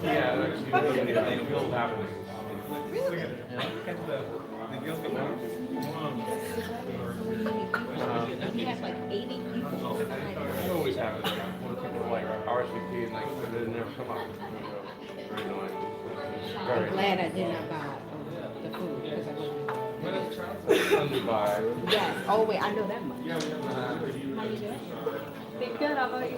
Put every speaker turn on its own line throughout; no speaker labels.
Yeah, the guild happens.
We have like 80 people.
It always happens. When people like RSVP and like they never come out. Very annoying.
I'm
Very
glad I did not buy the food because I wasn't.
Sunday vibe.
Yes. Oh wait, I know that much. How you doing? Big good. How about you?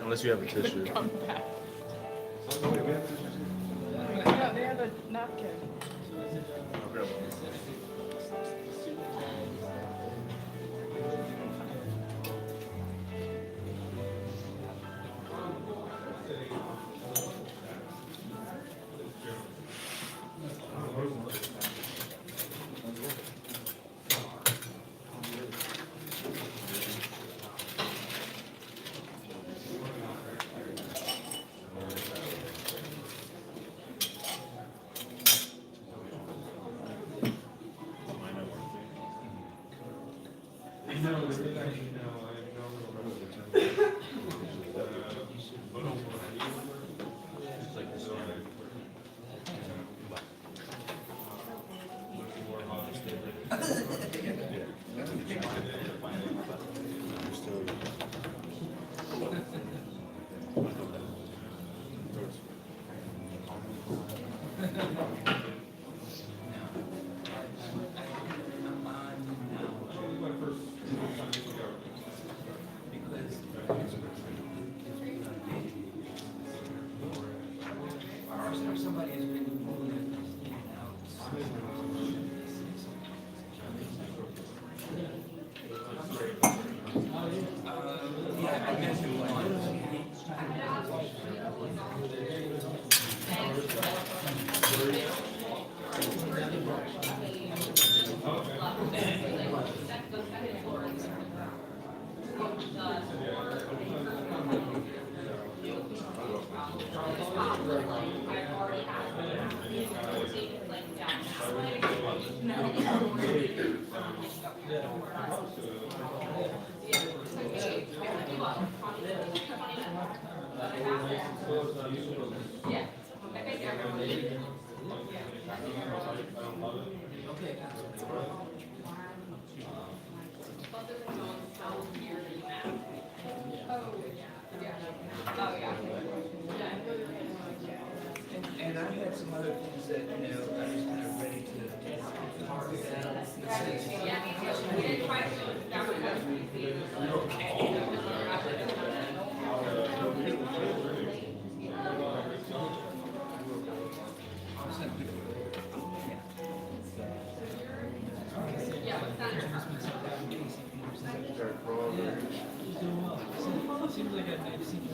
Unless you have a tissue.
No, they have a napkin.
And I had some other things that, I was kind of ready
Seems like I've seen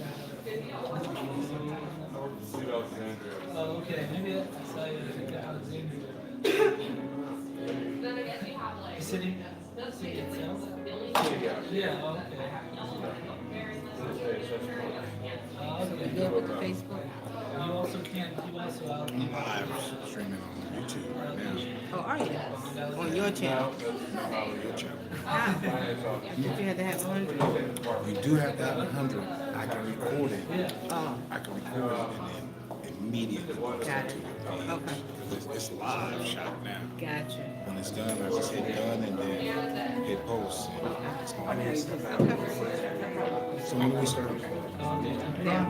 Steve Alexandria.
Oh, okay. Maybe I saw you at Alexandria. Sitting itself?
Yeah.
Yeah, oh, okay.
You
Okay.
good with the Facebook?
You also can't, you also out.
I'm live streaming on YouTube right now.
Oh, are you? On your channel?
On your channel.
How? Did you have to have 100?
You do have to have 100. I can record it.
Oh,
I can record it and then immediately put it
got
to
it.
the page.
Okay,
It's live shot now.
gotcha.
When it's done, I just hit done and then hit post. And it's on.
Okay.
So when do we start?
Now.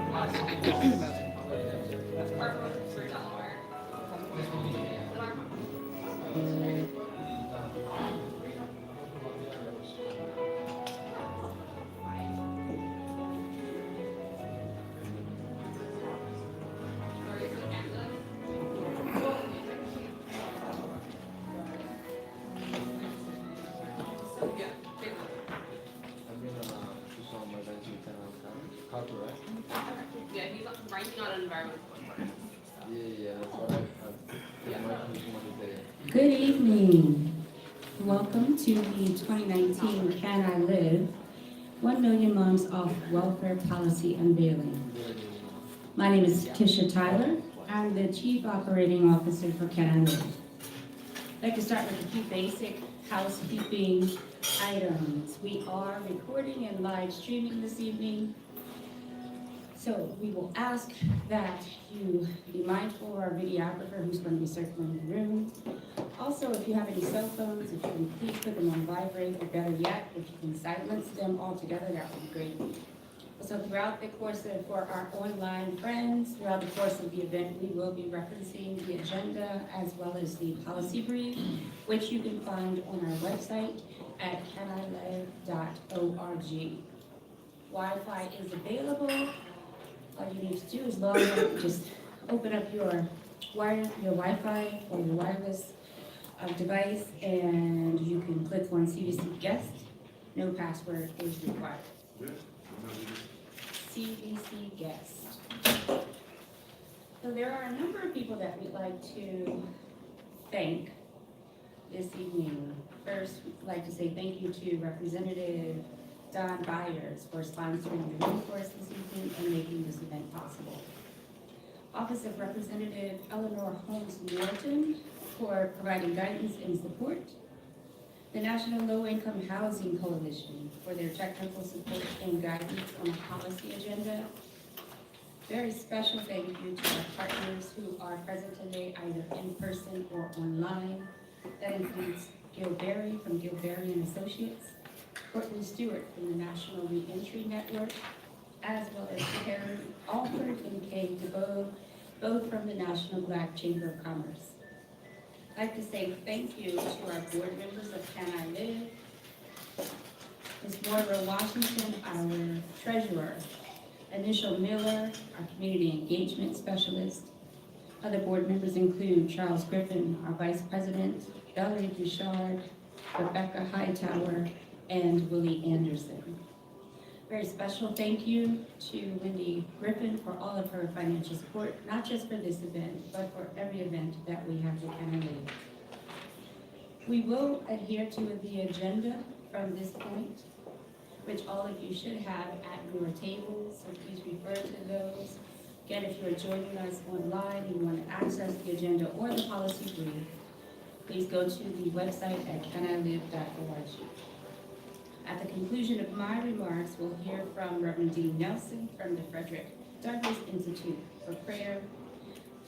Yeah, he's ranking on environmental.
Good evening. Welcome to the 2019 Can I Live 1 Million Moms Off Welfare Policy Unveiling. My name is Tisha Tyler. I'm the Chief Operating Officer for Can I Live. I'd like to start with a few basic housekeeping items. We are recording and live streaming this evening, so we will ask that you be mindful of our videographer who's going to be circling the room. Also, if you have any cell phones, if you can please put them on vibrate, or better yet, if you can silence them altogether, that would be great. So throughout the course of, for our online friends, throughout the course of the event, we will be referencing the agenda as well as the policy brief, which you can find on our website at canilive.org. Wi-Fi is available. All you need to do is log in, just open up your Wi-Fi or your wireless device, and you can click on CVC guest. No password is required. CVC guest. So there are a number of people that we'd like to thank this evening. First, we'd like to say thank you to Representative Don Byers for sponsoring the room for us this evening and making this event possible. Office of Representative Eleanor Holmes Norton for providing guidance and support. The National Low Income Housing Coalition for their technical support and guidance on the policy agenda. Very special thank you to our partners who are present today, either in person or online. That includes Gil Berry from Gil Berry and Associates, Courtney Stewart from the National Reentry Network, as well as Karen Alford and Kay DeBoe, both from the National Black Chamber of Commerce. I'd like to say thank you to our board members of Can I Live, Ms. Moira Washington, our treasurer, Initial Miller, our community engagement specialist. Other board members include Charles Griffin, our vice president, Valerie Bouchard, Rebecca Hightower, and Willie Anderson. Very special thank you to Wendy Griffin for all of her financial support, not just for this event, but for every event that we have at Can I Live. We will adhere to the agenda from this point, which all of you should have at your tables, so please refer to those. Again, if you are joining us online and you want to access the agenda or the policy brief, please go to the website at canilive.org. At the conclusion of my remarks, we'll hear from Reverend Dean Nelson from the Frederick Douglass Institute for prayer.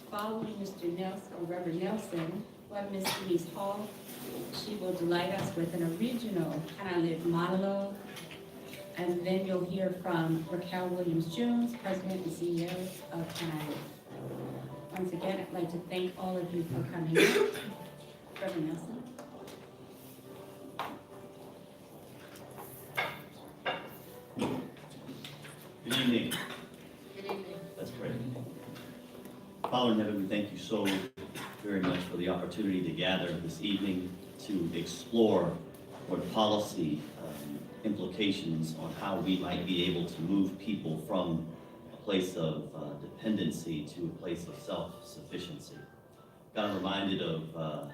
Following Mr. Nelson, or Reverend Nelson, we'll have Ms. Denise Hall. She will delight us with an original Can I Live monologue. And then you'll hear from Raquel Williams-Jones, President and CEO of Can I Live. Once again, I'd like to thank all of you for coming. Reverend Nelson.
Good evening.
Good evening.
Let's pray. Father in heaven, we thank you so very much for the opportunity to gather this evening to explore what policy implications on how we might be able to move people from a place of dependency to a place of self-sufficiency. God, I'm reminded of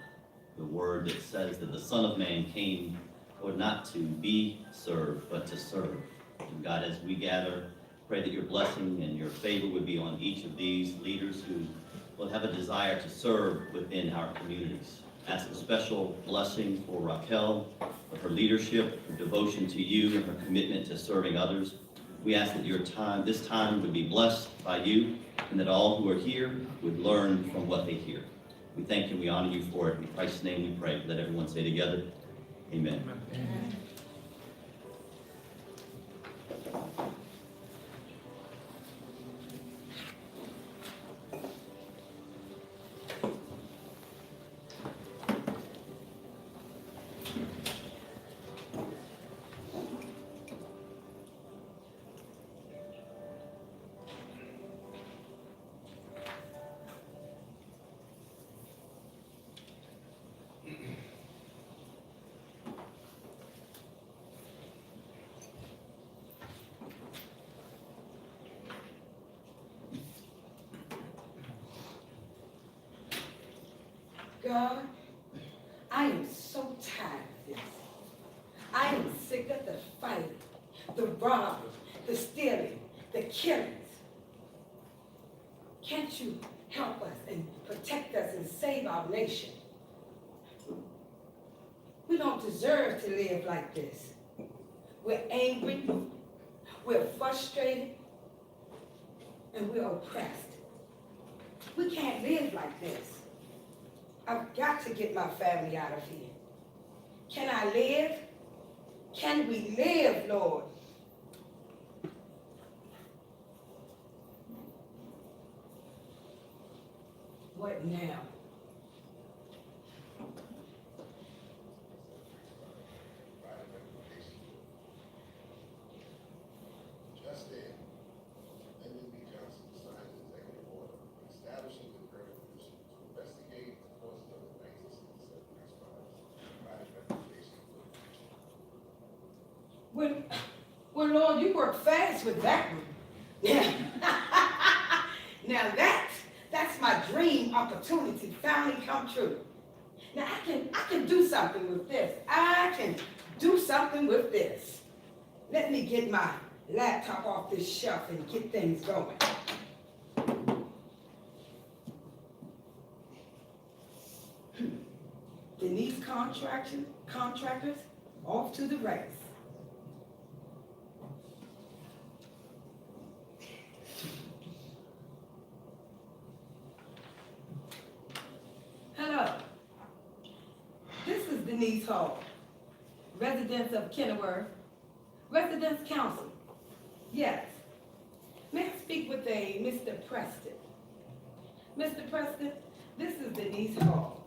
the word that says that the Son of Man came, Lord, not to be served, but to serve. And God, as we gather, pray that your blessing and your favor would be on each of these leaders who will have a desire to serve within our communities. Ask a special blessing for Raquel, for her leadership, her devotion to you, and her commitment to serving others. We ask that this time would be blessed by you, and that all who are here would learn from what they hear. We thank you and we honor you for it. In Christ's name we pray. Let everyone say together, amen. Amen.
God, I am so tired of this. I am sick of the fight, the robbing, the stealing, the killings. Can't you help us and protect us and save our nation? We don't deserve to live like this. We're angry, we're frustrated, and we're oppressed. We can't live like this. I've got to get my family out of here. Can I live? Can we live, Lord? What now?
Just then, Lyndon B. Johnson signed an executive order establishing the Criminal Commission to investigate the causes of the 1967 crimes by the recommendation of the
Well, Lord, you work fast with that one. Yeah. Now that's my dream opportunity finally come true. Now I can do something with this. I can do something with this. Let me get my laptop off this shelf and get things going. Denise contractors off to the race. Hello. This is Denise Hall, residents of Kenilworth, Residents Council. Yes. May I speak with a Mr. Preston? Mr. Preston, this is Denise Hall.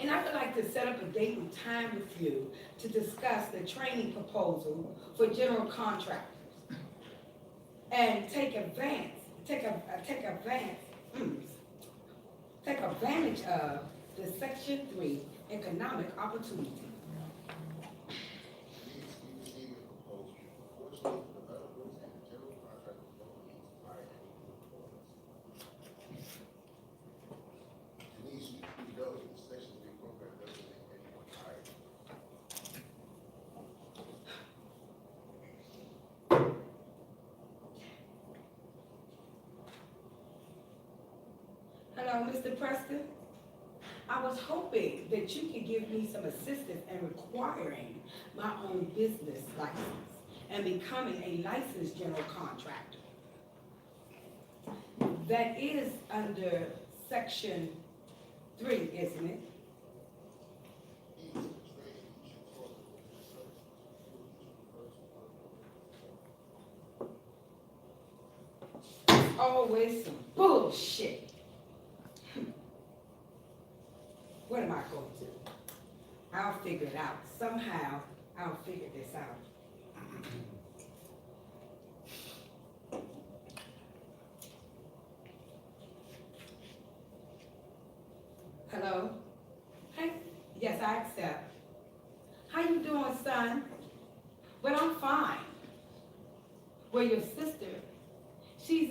And I would like to set up a date and time with you to discuss the training proposal for general contractors. And take advantage of the Section 3 economic opportunity. Hello, Mr. Preston. I was hoping that you could give me some assistance in requiring my own business license and becoming a licensed general contractor. That is under Section 3, isn't it? It's always some bullshit. What am I going to do? I'll figure it out. Somehow, I'll figure this out. Hello? Hey, yes, I accept. How you doing, son? Well, I'm fine. Well, your sister, she's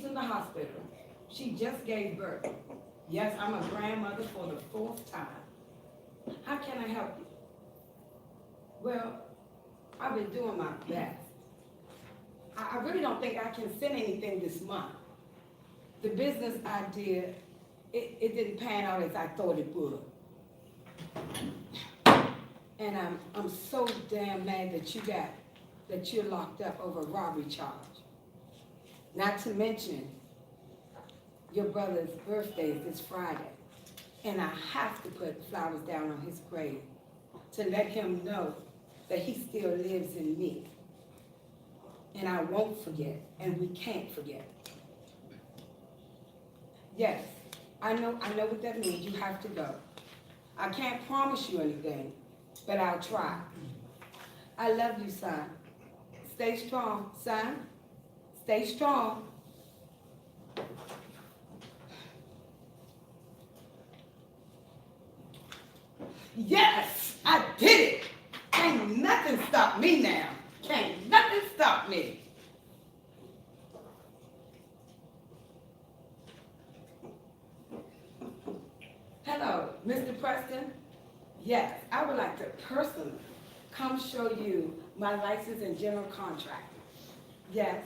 in the hospital. She just gave birth. Yes, I'm a grandmother for the 4th time. How can I help you? Well, I've been doing my best. I really don't think I can send anything this month. The business I did, it didn't pan out as I thought it would. And I'm so damn mad that you're locked up over a robbery charge. Not to mention, your brother's birthday is this Friday, and I have to put flowers down on his grave to let him know that he still lives in me. And I won't forget, and we can't forget. Yes, I know what that means. You have to go. I can't promise you anything, but I'll try. I love you, son. Stay strong, son. Stay strong. Yes, I did it. Can't nothing stop me now. Can't nothing stop me. Hello, Mr. Preston. Yes, I would like to personally come show you my license and general contractor. Yes.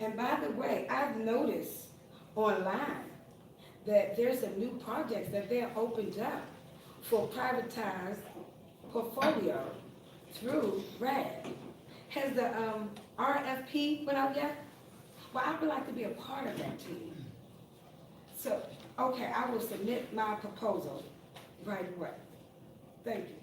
And by the way, I've noticed online that there's a new project that they're opened up for privatized portfolio through RAD. Has the RFP went out yet? Well, I would like to be a part of that team. So, okay, I will submit my proposal right away. Thank you.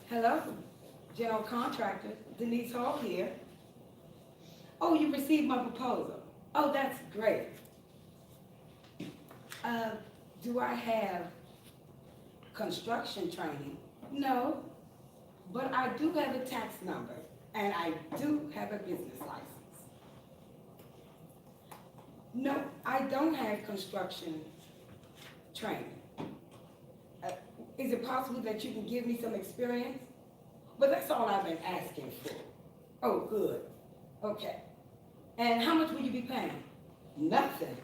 Hello, general contractor, Denise Hall here. Oh, you received my proposal. Oh, that's great. Do I have construction training? No, but I do have a tax number and I do have a business license. No, I don't have construction training. Is it possible that you can give me some experience? But that's all I've been asking for. Oh, good. Okay. And how much will you be paying? Nothing.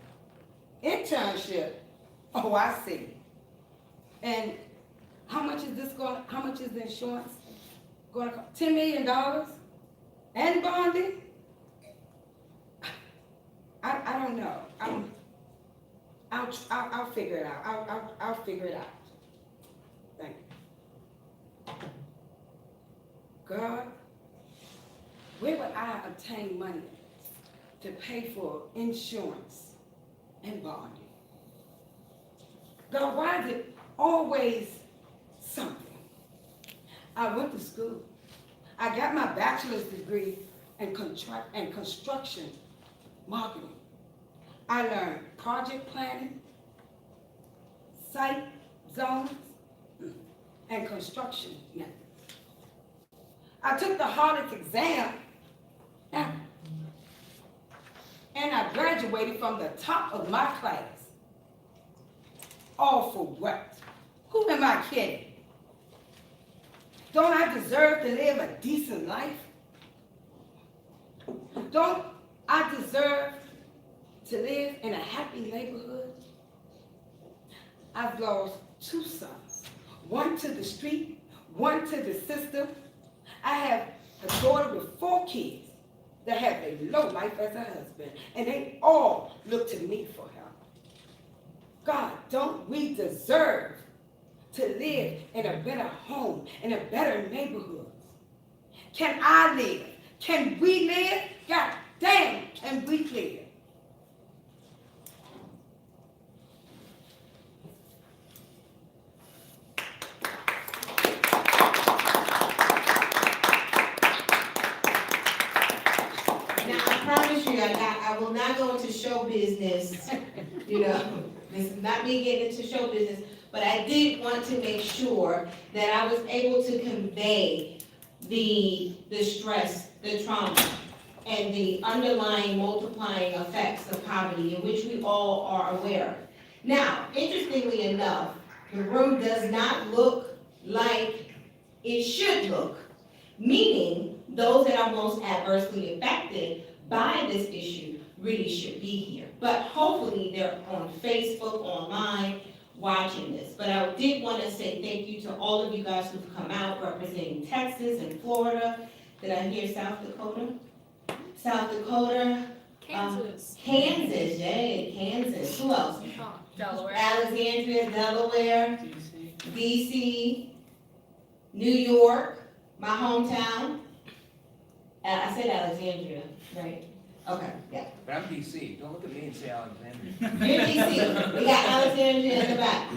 Internship? Oh, I see. And how much is the insurance going to cost? $10 million? And bonding? I don't know. I'll figure it out. I'll figure it out. Thank you. God, where would I obtain money to pay for insurance and bonding? God, why is it always something? I went to school. I got my bachelor's degree in construction marketing. I learned project planning, site zones, and construction methods. I took the hardest exam ever, and I graduated from the top of my class. All for what? Who am I kidding? Don't I deserve to live a decent life? Don't I deserve to live in a happy neighborhood? I've lost 2 sons, one to the street, one to the system. I have a daughter with 4 kids that have a low life as a husband, and they all look to me for help. God, don't we deserve to live in a better home, in a better neighborhood? Can I live? Can we live? God damn, can we live?
I promise you, I will not go into show business, you know, this is not me getting into show business, but I did want to make sure that I was able to convey the stress, the trauma, and the underlying multiplying effects of poverty, in which we all are aware of. Now, interestingly enough, the room does not look like it should look, meaning those that are most adversely affected by this issue really should be here. But hopefully they're on Facebook, online, watching this. But I did want to say thank you to all of you guys who've come out representing Texas and Florida. Did I hear South Dakota? South Dakota.
Kansas.
Kansas, yay, Kansas. Who else?
Delaware.
Alexandria, Delaware,
DC.
DC, New York, my hometown. I said Alexandria, right? Okay, yeah.
But I'm DC, don't look at me and say Alexandria.
You're DC. We got Alexandria in the back.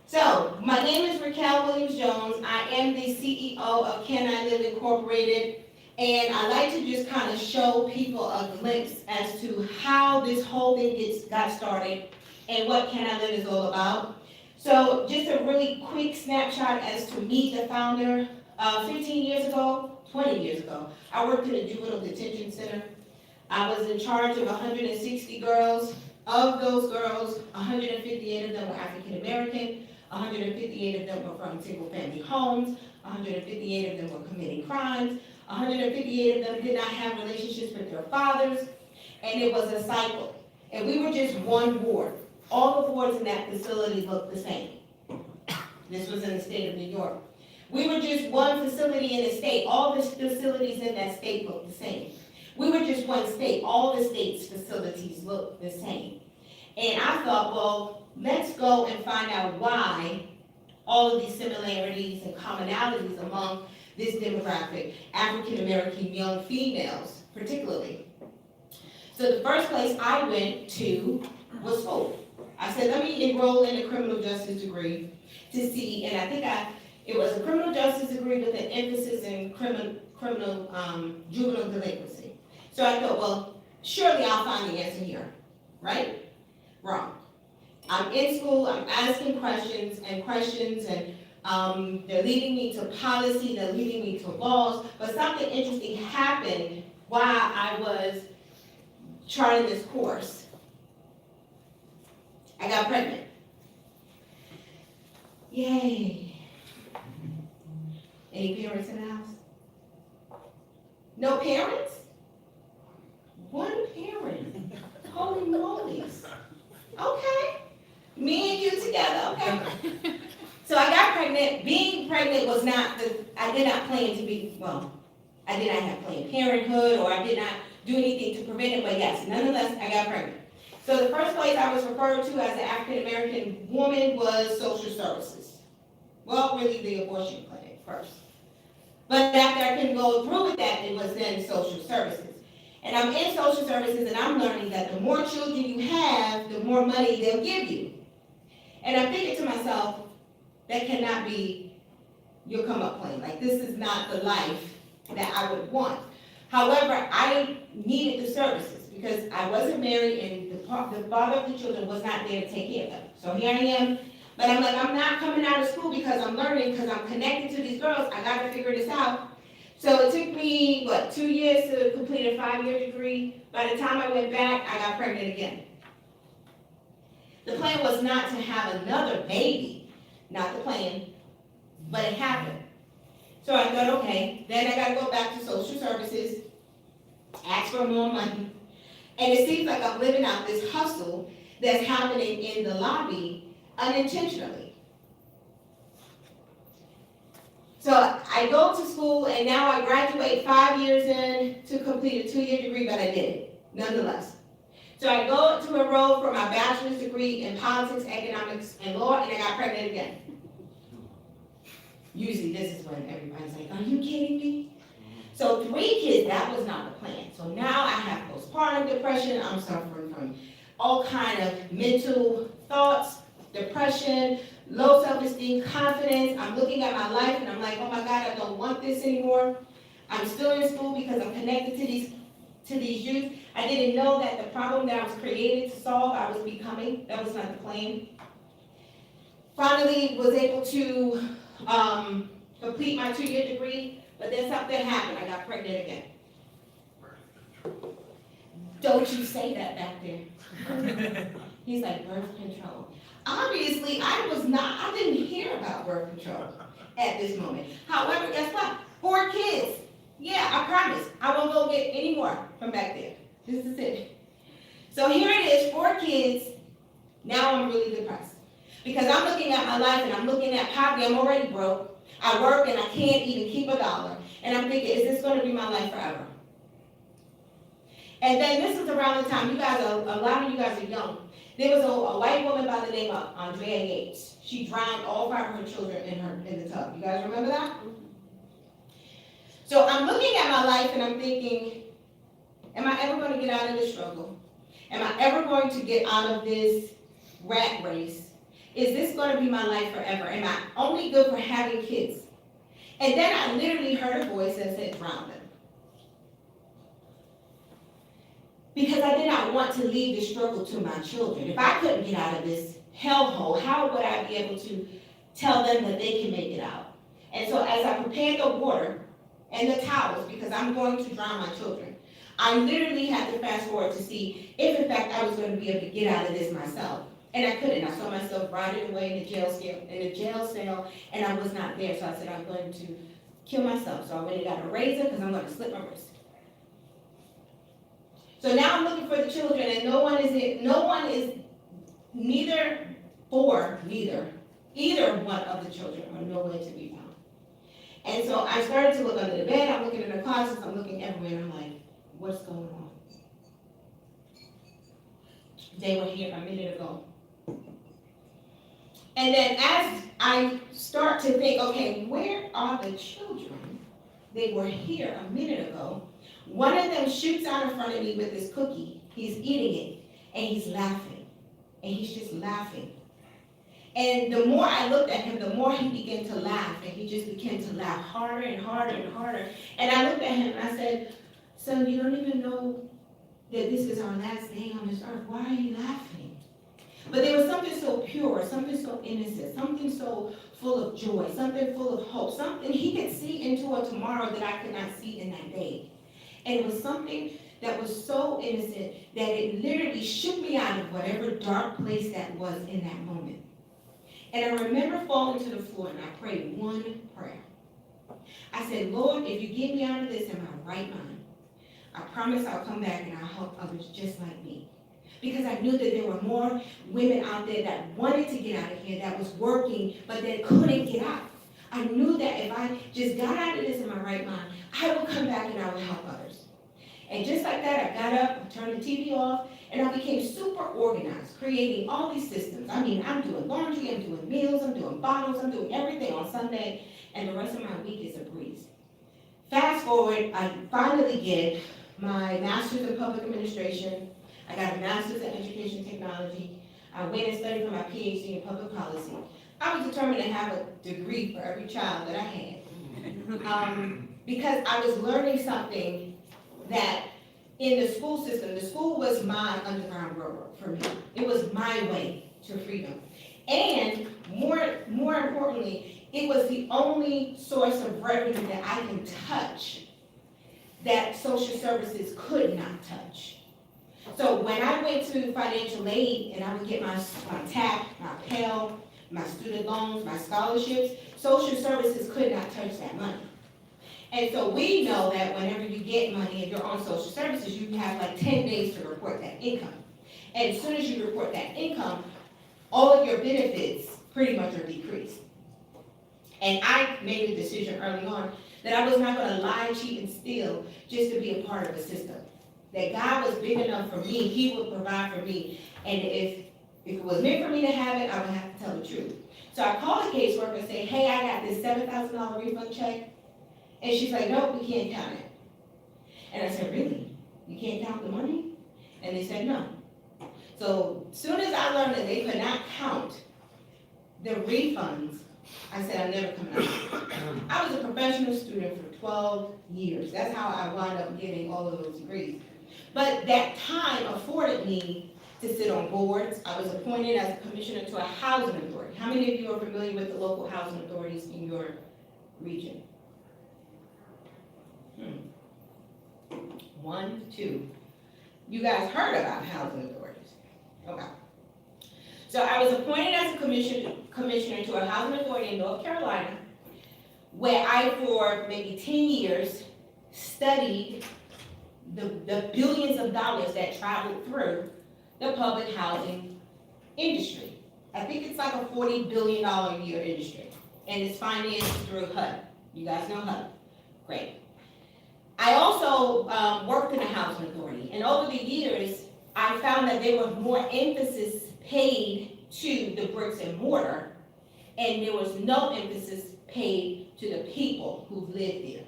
So, my name is Raquel Williams-Jones. I am the CEO of Can I Live Incorporated. And I like to just kind of show people a glimpse as to how this whole thing got started and what Can I Live is all about. So, just a really quick snapshot as to me, the founder. 15 years ago, 20 years ago, I worked in a juvenile detention center. I was in charge of 160 girls. Of those girls, 158 of them were African American, 158 of them were from single family homes, 158 of them were committing crimes, 158 of them did not have relationships with their fathers, and it was a cycle. And we were just one ward. All the wards in that facility looked the same. This was in the state of New York. We were just one facility in the state. All the facilities in that state looked the same. We were just one state. All the state's facilities looked the same. And I thought, well, let's go and find out why all of these similarities and commonalities among this demographic, African American young females particularly. So the first place I went to was school. I said, let me enroll in a criminal justice degree to see, and I think it was a criminal justice degree with an emphasis in juvenile delinquency. So I thought, well, surely I'll find the answer here, right? Wrong. I'm in school, I'm asking questions, and they're leading me to policy, they're leading me to laws, but something interesting happened while I was charting this course. I got pregnant. Yay. Any parents in the house? No parents? One parent. Holy mollies. Okay. Me and you together, okay. So I got pregnant. Being pregnant was not I did not plan to be, well, I did not have Planned Parenthood, or I did not do anything to prevent it, but yes, nonetheless, I got pregnant. So the first place I was referred to as an African-American woman was social services. Well, really the abortion clinic first. But after I couldn't go through with that, it was then social services. And I'm in social services, and I'm learning that the more children you have, the more money they'll give you. And I'm thinking to myself, that cannot be your come up plan. Like, this is not the life that I would want. However, I needed the services because I wasn't married, and the father of the children was not there to take care of them. So here I am, but I'm like, I'm not coming out of school because I'm learning, because I'm connected to these girls. I got to figure this out. So it took me, 2 years to complete a 5-year degree. By the time I went back, I got pregnant again. The plan was not to have another baby, not the plan, but it happened. So I thought, okay, then I got to go back to social services, ask for more money. And it seems like I'm living out this hustle that's happening in the lobby unintentionally. So I go to school, and now I graduate 5 years in to complete a 2-year degree, but I did it, nonetheless. So I go to enroll for my bachelor's degree in politics, economics, and law, and I got pregnant again. Usually this is when everybody's like, are you kidding me? So 3 kids, that was not the plan. So now I have postpartum depression. I'm suffering from all kind of mental thoughts, depression, low self-esteem, confidence. I'm looking at my life and I'm like, oh my God, I don't want this anymore. I'm still in school because I'm connected to these youth. I didn't know that the problem that I was created to solve, I was becoming. That was not the plan. Finally, was able to complete my 2-year degree, but then something happened. I got pregnant again. Don't you say that back there. He's like, birth control. Obviously, I didn't hear about birth control at this moment. However, guess what? 4 kids. Yeah, I promise. I won't go get any more from back there. This is it. So here it is, 4 kids. Now I'm really depressed. Because I'm looking at my life and I'm looking at poverty. I'm already broke. I work and I can't even keep $1. And I'm thinking, is this going to be my life forever? And then this is around the time, a lot of you guys are young. There was a white woman by the name of Andrea Yates. She drowned all 5 of her children in the tub. You guys remember that? So I'm looking at my life and I'm thinking, am I ever going to get out of this struggle? Am I ever going to get out of this rat race? Is this going to be my life forever? Am I only good for having kids? And then I literally heard a voice that said, drown them. Because I did not want to leave the struggle to my children. If I couldn't get out of this hellhole, how would I be able to tell them that they can make it out? And so as I prepared the water and the towels, because I'm going to drown my children, I literally had to fast forward to see if in fact I was going to be able to get out of this myself. And I couldn't. I saw myself rotting away in the jail cell, and I was not there. So I said, I'm going to kill myself. So I went and got a razor because I'm going to slit my wrist. So now I'm looking for the children, and no one is either one of the children are nowhere to be found. And so I started to look under the bed, I'm looking in the closets, I'm looking everywhere, and I'm like, what's going on? They were here a minute ago. And then as I start to think, okay, where are the children? They were here a minute ago. One of them shoots out in front of me with this cookie. He's eating it, and he's laughing. And he's just laughing. And the more I looked at him, the more he began to laugh, and he just began to laugh harder and harder and harder. And I looked at him and I said, son, you don't even know that this is our last day on this earth. Why are you laughing? But there was something so pure, something so innocent, something so full of joy, something full of hope, something he could see into a tomorrow that I could not see in that day. And it was something that was so innocent that it literally shook me out of whatever dark place that was in that moment. And I remember falling to the floor and I prayed one prayer. I said, Lord, if you get me out of this in my right mind, I promise I'll come back and I'll help others just like me. Because I knew that there were more women out there that wanted to get out of here, that was working, but that couldn't get out. I knew that if I just got out of this in my right mind, I would come back and I would help others. And just like that, I got up, I turned the TV off, and I became super organized, creating all these systems. I mean, I'm doing laundry, I'm doing meals, I'm doing bottles, I'm doing everything on Sunday, and the rest of my week is a breeze. Fast forward, I finally get my master's in public administration. I got a master's in education technology. I went and studied for my PhD in public policy. I was determined to have a degree for every child that I had. Because I was learning something that in the school system, the school was my underground railroad for me. It was my way to freedom. And more importantly, it was the only source of revenue that I can touch that social services could not touch. So when I went to financial aid and I would get my TAP, my Pell, my student loans, my scholarships, social services could not touch that money. And so we know that whenever you get money and you're on social services, you have like 10 days to report that income. And as soon as you report that income, all of your benefits pretty much are decreased. And I made a decision early on that I was not going to lie, cheat, and steal just to be a part of the system. That God was big enough for me, He would provide for me. And if it was meant for me to have it, I would have to tell the truth. So I called the caseworker and said, hey, I got this $7,000 refund check. And she's like, no, we can't count it. And I said, really? You can't count the money? And they said, no. So as soon as I learned that they could not count the refunds, I said, I'm never coming out. I was a professional student for 12 years. That's how I wound up getting all of those degrees. But that time afforded me to sit on boards. I was appointed as a commissioner to a housing authority. How many of you are familiar with the local housing authorities in your region? 1, 2. You guys heard about housing authorities. Okay. So I was appointed as a commissioner to a housing authority in North Carolina, where I, for maybe 10 years, studied the billions of dollars that traveled through the public housing industry. I think it's like a $40 billion a year industry, and it's financed through HUD. You guys know HUD? Great. I also worked in a housing authority, and over the years, I found that there was more emphasis paid to the bricks and mortar, and there was no emphasis paid to the people who lived there.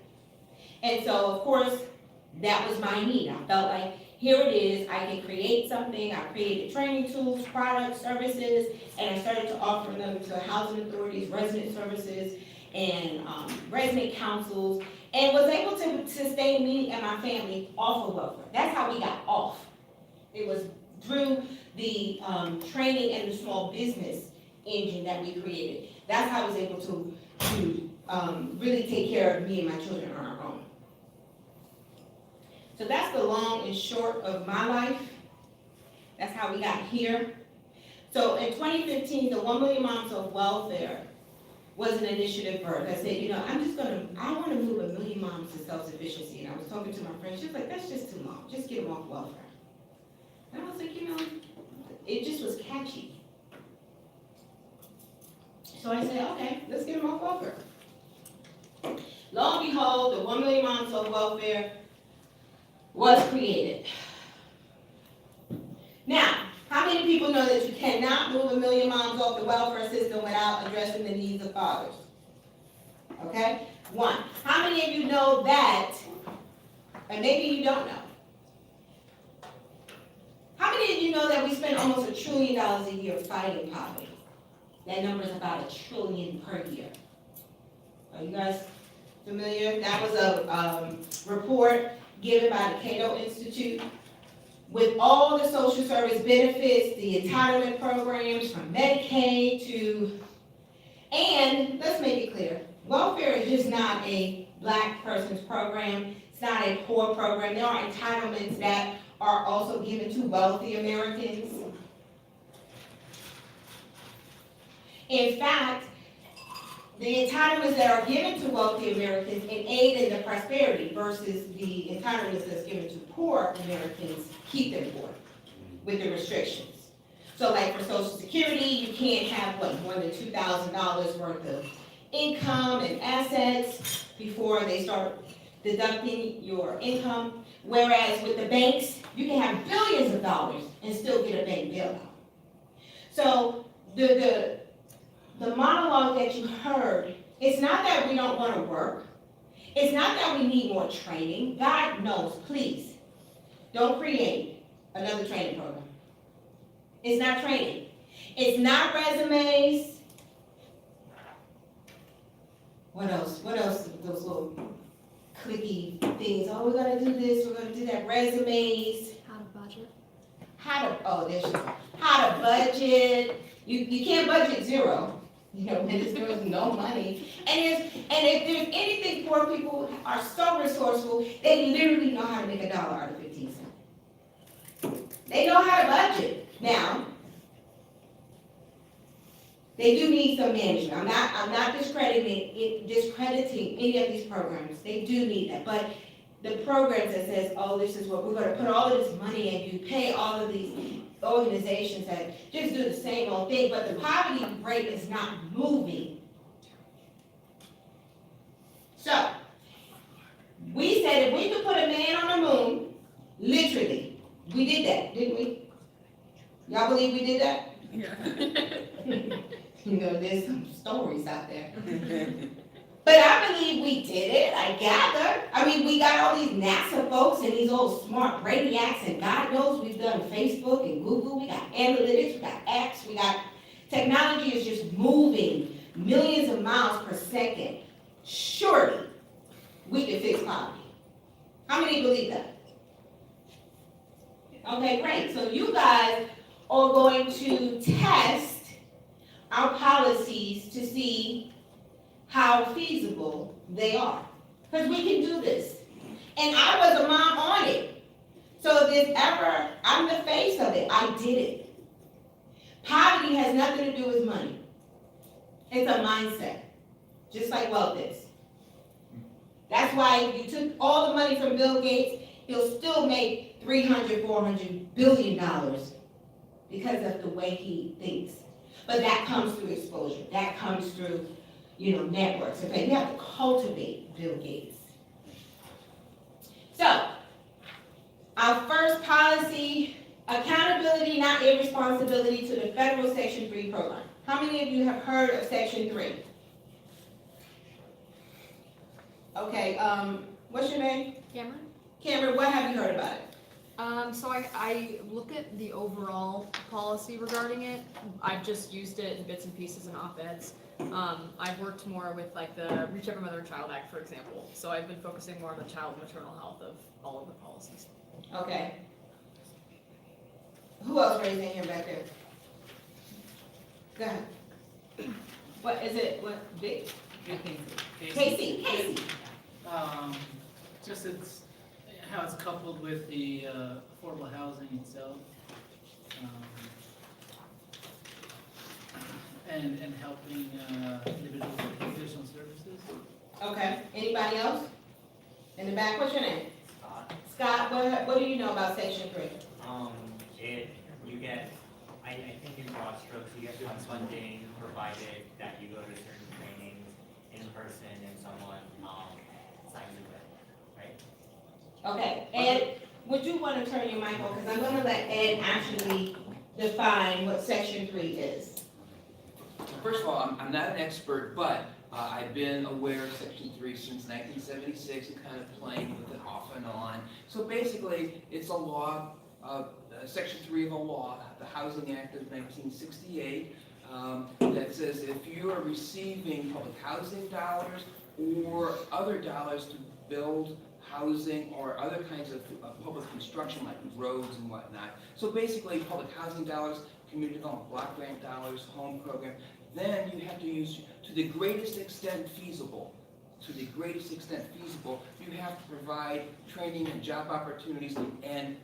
And so, of course, that was my need. I felt like, here it is, I can create something. I created training tools, products, services, and I started to offer them to housing authorities, resident services, and resident councils, and was able to sustain me and my family off of welfare. That's how we got off. It was through the training and the small business engine that we created. That's how I was able to really take care of me and my children on our own. So that's the long and short of my life. That's how we got here. So in 2015, the 1 Million Moms of Welfare was an initiative birth. I said, you know, I want to move 1 million moms to self-sufficiency. And I was talking to my friend, she was like, that's just too long, just get them off welfare. And I was like, you know, it just was catchy. So I said, okay, let's get them off welfare. Lo and behold, the 1 Million Moms of Welfare was created. Now, how many people know that you cannot move 1 million moms off the welfare system without addressing the needs of fathers? Okay? 1. How many of you know that, and maybe you don't know, how many of you know that we spend almost $1 trillion a year fighting poverty? That number is about $1 trillion per year. Are you guys familiar? That was a report given by the Cato Institute. With all the social service benefits, the entitlement programs from Medicaid to, and let's make it clear, welfare is just not a black person's program. It's not a poor program. There are entitlements that are also given to wealthy Americans. In fact, the entitlements that are given to wealthy Americans aid in the prosperity versus the entitlements that's given to poor Americans keep them poor with the restrictions. So like for Social Security, you can't have more than $2,000 worth of income and assets before they start deducting your income. Whereas with the banks, you can have billions of dollars and still get a bank bailout. So the monologue that you heard, it's not that we don't want to work. It's not that we need more training. God knows, please, don't create another training program. It's not training. It's not resumes. What else? What else? Those little clicky things. Oh, we're going to do this, we're going to do that. Resumes.
How to budget.
How to budget. You can't budget zero. You know, when there's no money. And if there's anything, poor people are so resourceful, they literally know how to make $1 out of 15 cents. They know how to budget. Now, they do need some management. I'm not discrediting any of these programs. They do need that. But the programs that says, oh, this is what we're going to put all of this money in, you pay all of these organizations that just do the same old thing, but the poverty rate is not moving. So, we said if we could put a man on the moon, literally, we did that, didn't we? Y'all believe we did that? Yeah. You know, there's some stories out there. But I believe we did it, I gather. I mean, we got all these NASA folks and these old smart brainiacs, and God knows we've done Facebook and Google, we got analytics, we got apps, we got, technology is just moving millions of miles per second. Surely, we can fix poverty. How many believe that? Okay, great. So you guys are going to test our policies to see how feasible they are. Because we can do this. And I was a mom on it. So if there's ever, I'm the face of it, I did it. Poverty has nothing to do with money. It's a mindset, just like wealth is. That's why if you took all the money from Bill Gates, he'll still make $300, $400 billion because of the way he thinks. But that comes through exposure. That comes through, networks. In fact, you have to cultivate Bill Gates. So, our first policy, accountability, not irresponsibility, to the federal Section 3 program. How many of you have heard of Section 3? Okay, what's your name?
Cameron?
Cameron, what have you heard about it?
So I look at the overall policy regarding it. I've just used it in bits and pieces and op-eds. I've worked more with like the Reach Every Mother and Child Act, for example. So I've been focusing more on the child and maternal health of all of the policies.
Okay. Who else raised their hand back there? Go ahead. What is it? What, Vic? Casey.
Just how it's coupled with the affordable housing itself. and helping individuals with educational services.
Okay, anybody else? In the back, what's your name?
Scott.
Scott, what do you know about section 3?
You get, I think in broad strokes, you get funding provided that you go to certain trainings in person and someone, signs it with, right?
Okay, Ed, would you want to turn your mic on, because I'm gonna let Ed actually define what section 3 is.
First of all, I'm not an expert, but I've been aware of Section 3 since 1976 and kind of playing with it off and on. So basically, it's a law, Section 3 of a law, the Housing Act of 1968, that says if you are receiving public housing dollars or other dollars to build housing or other kinds of public construction like roads and whatnot. So basically, public housing dollars, community development block grant dollars, home program, then you have to use, to the greatest extent feasible, you have to provide training and job opportunities and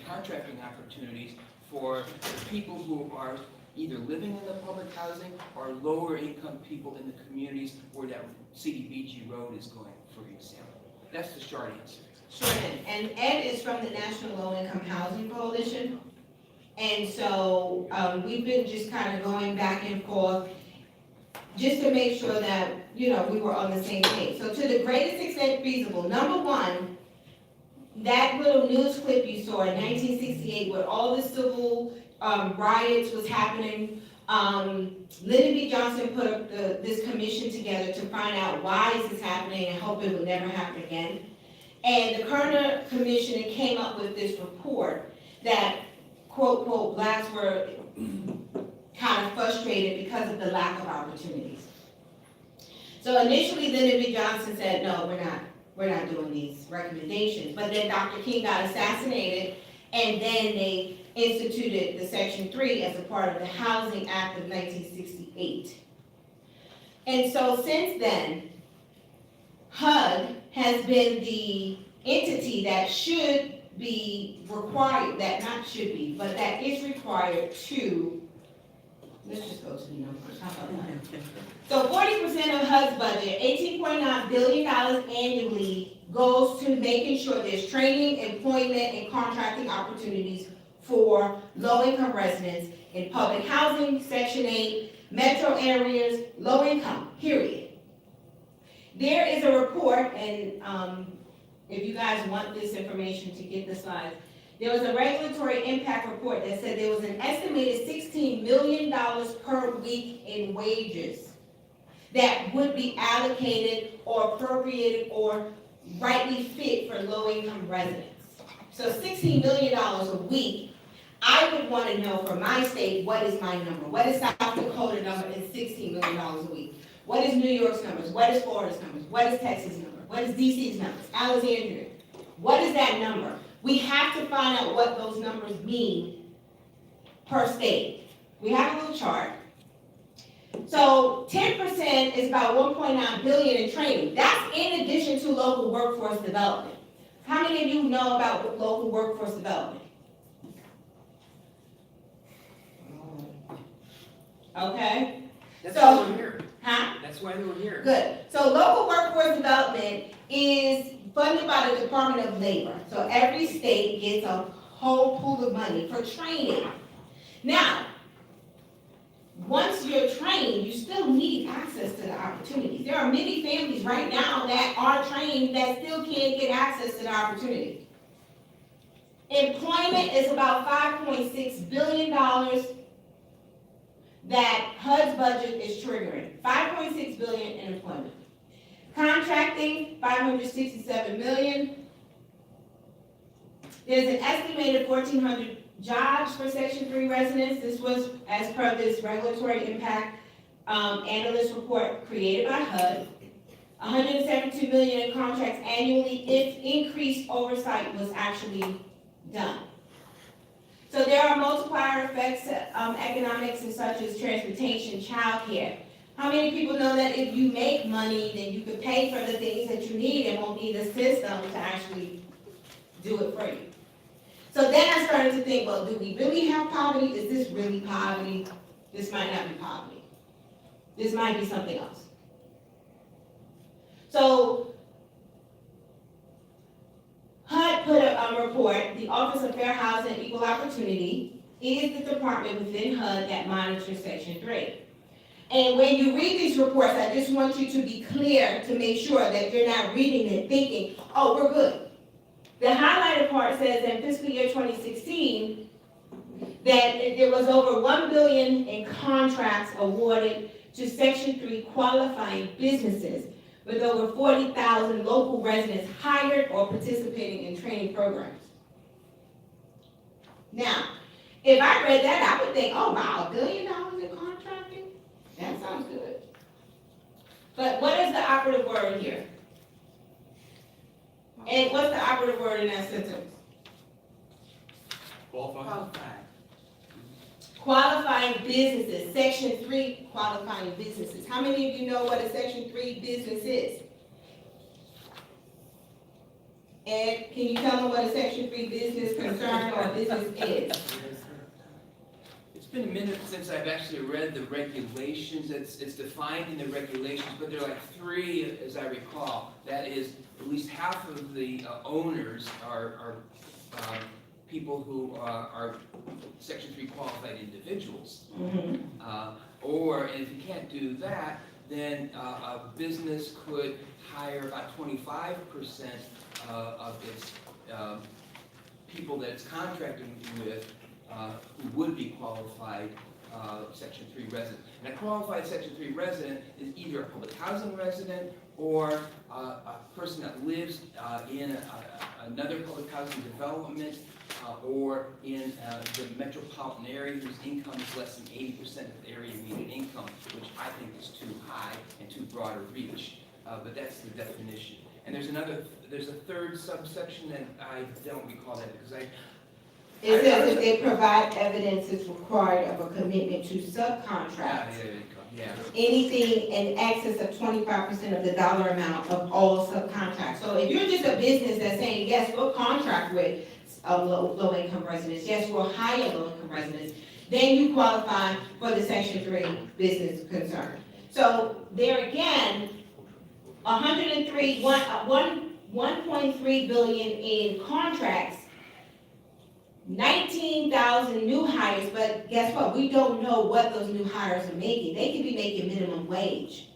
contracting opportunities for people who are either living in the public housing or lower income people in the communities where that CDBG road is going, for example. That's the short answer.
Sure, and Ed is from the National Low Income Housing Coalition. And so, we've been just kind of going back and forth just to make sure that, we were on the same page. So to the greatest extent feasible, number one, that little news clip you saw in 1968 where all the civil riots was happening, Lyndon B. Johnson put up this commission together to find out why is this happening and hope it will never happen again. And the Kerner Commission came up with this report that, quote, quote, blacks were kind of frustrated because of the lack of opportunities. So initially, Lyndon B. Johnson said, no, we're not doing these recommendations. But then Dr. King got assassinated, and then they instituted the Section 3 as a part of the Housing Act of 1968. And so since then, HUD has been the entity that should be required, that is required to, let's just go to the numbers, how about that? So 40% of HUD's budget, $18.9 billion annually, goes to making sure there's training, employment, and contracting opportunities for low-income residents in public housing, Section 8, metro areas, low income, period. There is a report, and if you guys want this information to get the slides, there was a regulatory impact report that said there was an estimated $16 million per week in wages that would be allocated or appropriated or rightly fit for low-income residents. So $16 million a week, I would want to know for my state, what is my number? What is South Dakota number in $16 million a week? What is New York's numbers? What is Florida's numbers? What is Texas' number? What is DC's numbers? Alexandria? What is that number? We have to find out what those numbers mean per state. We have a little chart. So 10% is about $1.9 billion in training. That's in addition to local workforce development. How many of you know about local workforce development? Okay.
That's
So-
why we're here.
Huh?
That's why we're here.
Good. So local workforce development is funded by the Department of Labor. So every state gets a whole pool of money for training. Now, once you're trained, you still need access to the opportunities. There are many families right now that are trained that still can't get access to the opportunity. Employment is about $5.6 billion that HUD's budget is triggering. $5.6 billion in employment. Contracting, $567 million. There's an estimated 1,400 jobs for Section 3 residents. This was as per this regulatory impact analyst report created by HUD. $172 million in contracts annually if increased oversight was actually done. So there are multiplier effects, economics and such as transportation, childcare. How many people know that if you make money, then you can pay for the things that you need and won't need a system to actually do it for you? So then I started to think, well, do we really have poverty? Is this really poverty? This might not be poverty. This might be something else. So, HUD put a report, the Office of Fair Housing and Equal Opportunity is the department within HUD that monitors Section 3. And when you read these reports, I just want you to be clear to make sure that you're not reading and thinking, oh, we're good. The highlighted part says in fiscal year 2016 that there was over $1 billion in contracts awarded to Section 3 qualifying businesses, with over 40,000 local residents hired or participating in training programs. Now, if I read that, I would think, oh wow, $1 billion in contracting? That sounds good. But what is the operative word here? And what's the operative word in that sentence?
Qualified.
Qualifying businesses, Section 3 qualifying businesses. How many of you know what a Section 3 business is? Ed, can you tell me what a Section 3 business concern or business is?
It's been a minute since I've actually read the regulations. It's defined in the regulations, but there are like 3, as I recall. That is, at least half of the owners are people who are Section 3 qualified individuals. Or, and if you can't do that, then a business could hire about 25% of its people that it's contracting with who would be qualified Section 3 resident. And a qualified Section 3 resident is either a public housing resident or a person that lives in another public housing development or in the metropolitan area whose income is less than 80% of the area median income, which I think is too high and too broad a reach. But that's the definition. And there's a third subsection that I don't recall that because
It says if they provide evidence is required of a commitment to subcontract anything in excess of 25% of the dollar amount of all subcontracts. So if you're just a business that's saying, yes, we'll contract with low-income residents, yes, we'll hire low-income residents, then you qualify for the Section 3 business concern. So there again, 1.3 billion in contracts, 19,000 new hires, but guess what? We don't know what those new hires are making. They could be making minimum wage.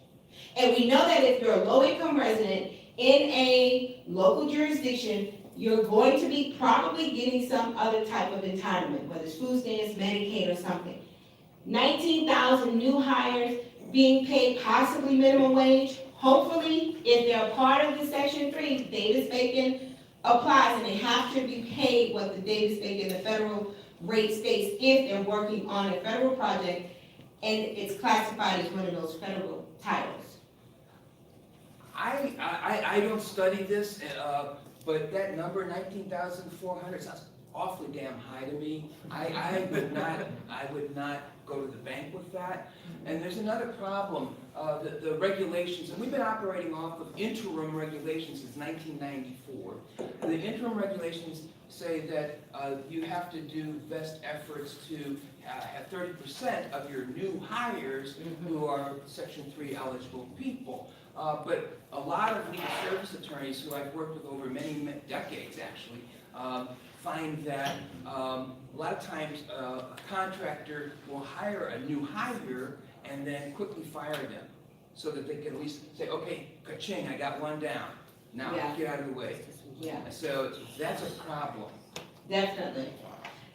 And we know that if you're a low-income resident in a local jurisdiction, you're going to be probably getting some other type of entitlement, whether it's food stamps, Medicaid, or something. 19,000 new hires being paid possibly minimum wage. Hopefully, if they're part of the Section 3, Davis-Bacon applies and they have to be paid what the Davis-Bacon, the federal rate states if they're working on a federal project and it's classified as one of those federal titles.
I don't study this, but that number, 19,400, sounds awfully damn high to me. I would not go to the bank with that. And there's another problem, the regulations, and we've been operating off of interim regulations since 1994. The interim regulations say that you have to do best efforts to have 30% of your new hires who are Section 3 eligible people. But a lot of legal service attorneys who I've worked with over many decades actually find that a lot of times a contractor will hire a new hire and then quickly fire them so that they can at least say, okay, ka-ching, I got one down. Now get out of the way.
Yeah.
So that's a problem.
Definitely.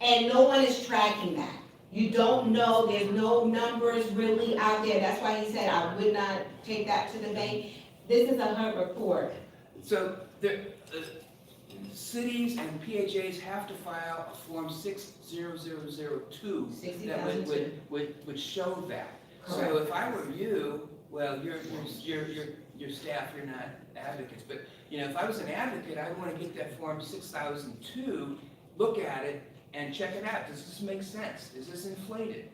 And no one is tracking that. You don't know, there's no numbers really out there. That's why he said I would not take that to the bank. This is a HUD report.
So cities and PHAs have to file a form 60002 that would show that.
Correct.
So if I were you, well, your staff, you're not advocates, but if I was an advocate, I'd want to get that form 6002, look at it, and check it out. Does this make sense? Is this inflated?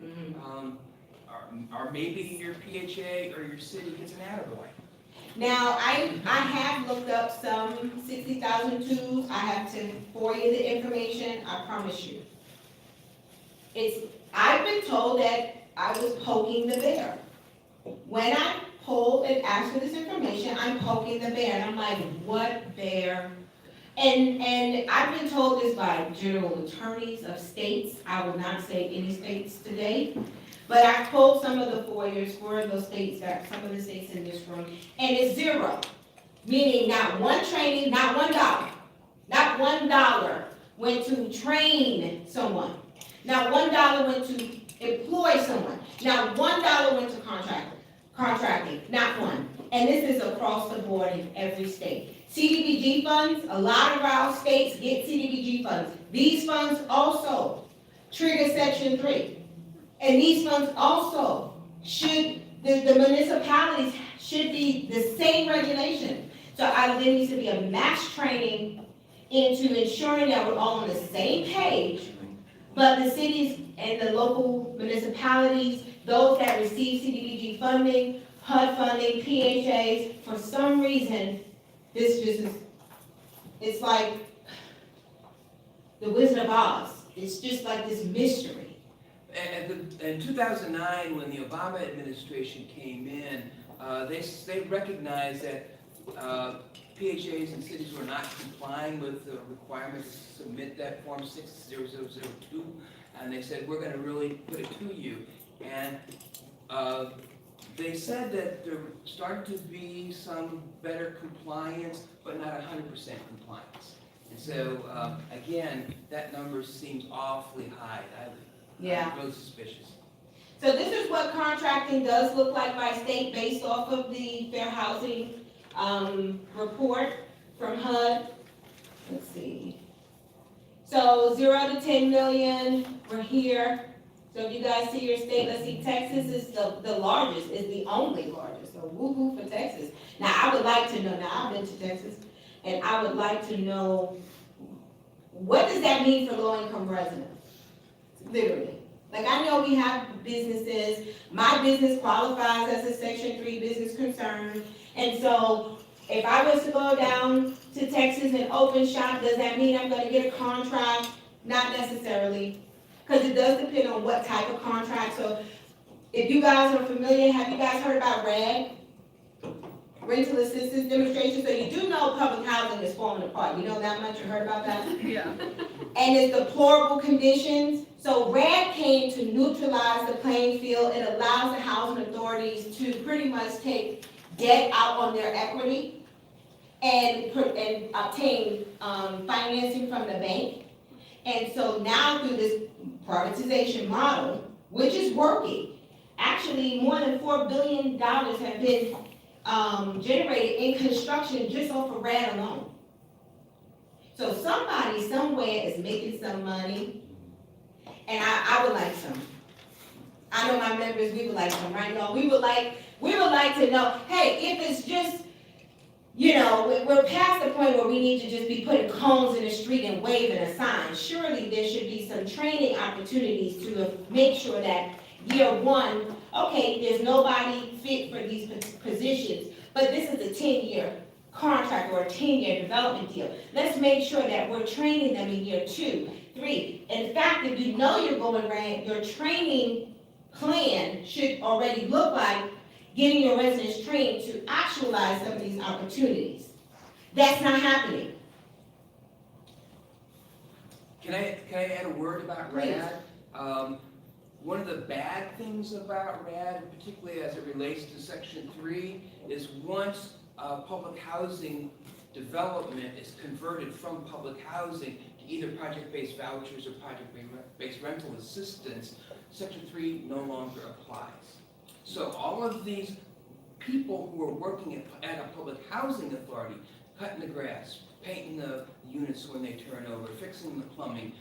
Or maybe your PHA or your city gets an attaboy.
Now, I have looked up some 60,002s. I have to forward you the information, I promise you. I've been told that I was poking the bear. When I poll and ask for this information, I'm poking the bear, and I'm like, what bear? And I've been told this by general attorneys of states, I will not say any states today, but I've pulled some of the FOIAs for those states, that some of the states in this room, and it's zero. Meaning not one training, not $1. Not $1 went to train someone. Not $1 went to employ someone. Not $1 went to contracting, not one. And this is across the board in every state. CDBG funds, a lot of our states get CDBG funds. These funds also trigger Section 3. And these funds also should, the municipalities should be the same regulation. So there needs to be a mass training into ensuring that we're all on the same page, but the cities and the local municipalities, those that receive CDBG funding, HUD funding, PHAs, for some reason, this just is, it's like the Wizard of Oz. It's just like this mystery.
In 2009, when the Obama administration came in, they recognized that PHAs and cities were not complying with the requirements to submit that Form 60002, and they said, we're going to really put it to you. And they said that there started to be some better compliance, but not 100% compliance. And so, again, that number seems awfully high. I'm really suspicious.
So this is what contracting does look like by state based off of the Fair Housing report from HUD. Let's see. So 0 to 10 million, we're here. So if you guys see your state, let's see, Texas is the largest, is the only largest. So woohoo for Texas. Now I would like to know, now I've been to Texas, and I would like to know, what does that mean for low-income residents? Literally. Like, I know we have businesses. My business qualifies as a Section 3 business concern. And so if I was to go down to Texas and open shop, does that mean I'm gonna get a contract? Not necessarily, because it does depend on what type of contract. So if you guys are familiar, have you guys heard about RAD? Rental Assistance Demonstration. So you do know public housing is falling apart. You know that much? You heard about that?
Yeah.
And it's deplorable conditions. So RAD came to neutralize the playing field. It allows the housing authorities to pretty much take debt out on their equity and obtain financing from the bank. And so now through this privatization model, which is working, actually more than $4 billion have been generated in construction just off of RAD alone. So somebody somewhere is making some money, and I would like some. I know my members, we would like some, right? No, we would like to know, hey, if it's just, you know, we're past the point where we need to just be putting cones in the street and waving a sign. Surely there should be some training opportunities to make sure that year one, okay, there's nobody fit for these positions, but this is a 10-year contract or a 10-year development deal. Let's make sure that we're training them in year 2, 3. In fact, if you know you're going RAD, your training plan should already look like getting your residents trained to actualize some of these opportunities. That's not happening.
Can I add a word about RAD? One of the bad things about RAD, particularly as it relates to Section 3, is once public housing development is converted from public housing to either project-based vouchers or project-based rental assistance, Section 3 no longer applies. So all of these people who are working at a public housing authority, cutting the grass, painting the units when they turn over, fixing the plumbing,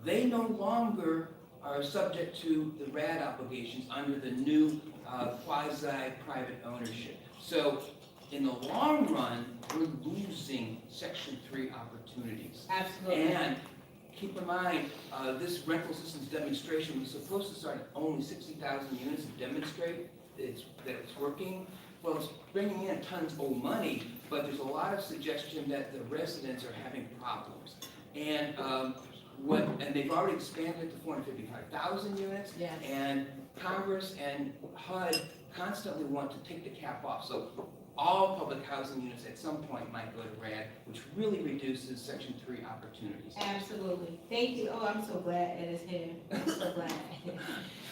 they no longer are subject to the RAD obligations under the new quasi-private ownership. So in the long run, we're losing Section 3 opportunities.
Absolutely.
And keep in mind, this rental assistance demonstration was supposed to start at only 60,000 units to demonstrate that it's working. Well, it's bringing in tons of money, but there's a lot of suggestion that the residents are having problems. And and they've already expanded it to 455,000 units.
Yes.
And Congress and HUD constantly want to take the cap off. So all public housing units at some point might go to RAD, which really reduces Section 3 opportunities.
Absolutely. Thank you. Oh, I'm so glad Ed is here. I'm so glad.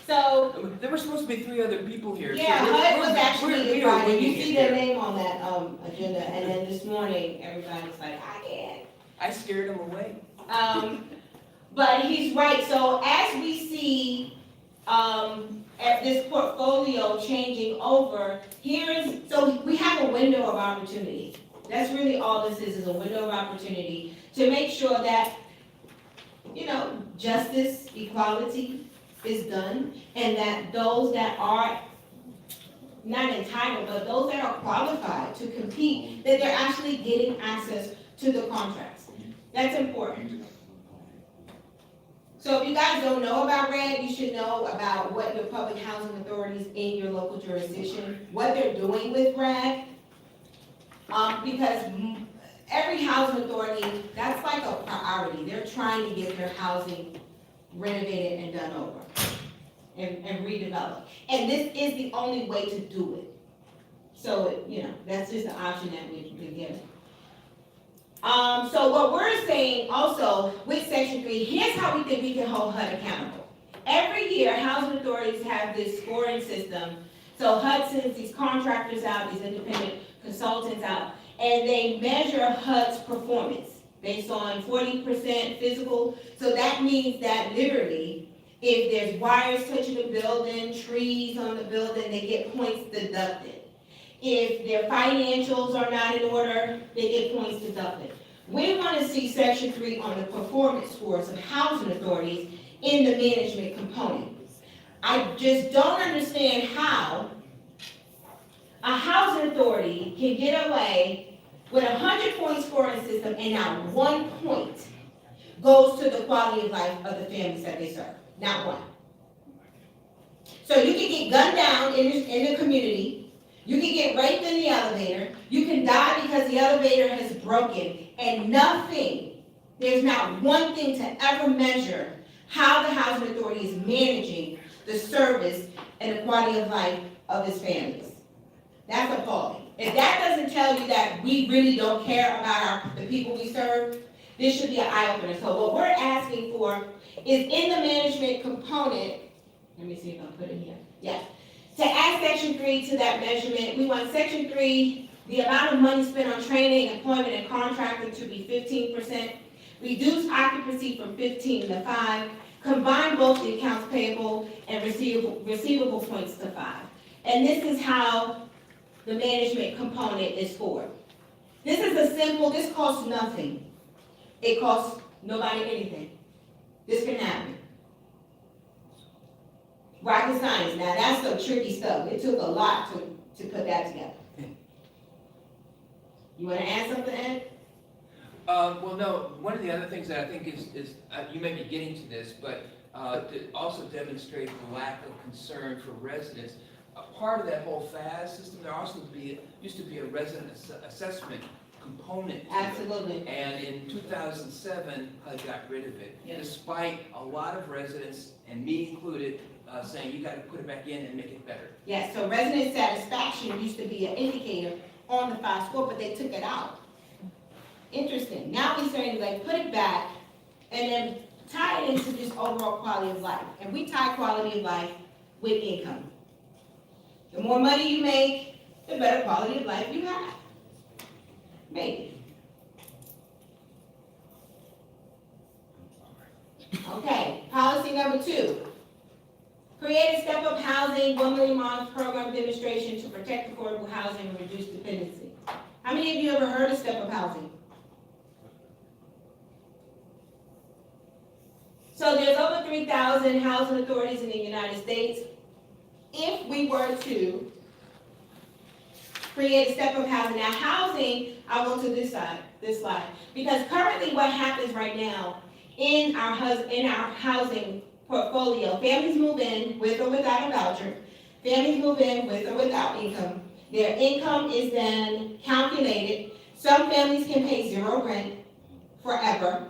So,
There were supposed to be 3 other people here.
yeah,
So
HUD was
we're
actually invited. You
winging it
see their
here.
name on that, agenda, and then this morning, everybody's like, I can't.
I scared them away.
But he's right, so as we see, at this portfolio changing over, so we have a window of opportunity. That's really all this is a window of opportunity to make sure that, justice, equality is done, and that those that are not entitled, but those that are qualified to compete, that they're actually getting access to the contracts. That's important. So if you guys don't know about RAD, you should know about what your public housing authorities in your local jurisdiction, what they're doing with RAD. Because every housing authority, that's like a priority. They're trying to get their housing renovated and done over and redeveloped. And this is the only way to do it. So, that's just the option that we've been given. So what we're saying also with Section 3, here's how we think we can hold HUD accountable. Every year, housing authorities have this scoring system. So HUD sends these contractors out, these independent consultants out, and they measure HUD's performance based on 40% physical. So that means that literally, if there's wires touching the building, trees on the building, they get points deducted. If their financials are not in order, they get points deducted. We want to see Section 3 on the performance scores of housing authorities in the management component. I just don't understand how a housing authority can get away with a 100-point scoring system and not 1 point goes to the quality of life of the families that they serve. Not one. So you can get gunned down in the community. You can get raped in the elevator. You can die because the elevator has broken, and there's not one thing to ever measure how the housing authority is managing the service and the quality of life of its families. That's appalling. If that doesn't tell you that we really don't care about the people we serve, this should be an eye-opener. So what we're asking for is in the management component, let me see if I put it here. Yeah. To add Section 3 to that measurement, we want Section 3, the amount of money spent on training, employment, and contracting to be 15%, reduce occupancy from 15 to 5, combine both the accounts payable and receivable points to 5. And this is how the management component is scored. This costs nothing. It costs nobody anything. This can happen. Rocket science, now that's some tricky stuff. It took a lot to put that together. You want to add something, Ed?
Well, no, one of the other things that I think is you may be getting to this, but to also demonstrate the lack of concern for residents, a part of that whole FAS system, there also used to be a resident assessment component to
Absolutely.
it. And in 2007, HUD got rid of it,
Yes.
despite a lot of residents, and me included, saying you got to put it back in and make it better.
Yes, so resident satisfaction used to be an indicator on the FAS score, but they took it out. Interesting. Now we're saying, put it back and then tie it into just overall quality of life. And we tie quality of life with income. The more money you make, the better quality of life you have. Maybe. Okay, policy number 2. Create a step-up housing, 1 million miles program demonstration to protect affordable housing and reduce dependency. How many of you ever heard of step-up housing? So there's over 3,000 housing authorities in the United States. If we were to create a step-up housing, now housing, I'll go to this slide, because currently what happens right now in our housing portfolio, families move in with or without a voucher, families move in with or without income. Their income is then calculated. Some families can pay 0 rent forever.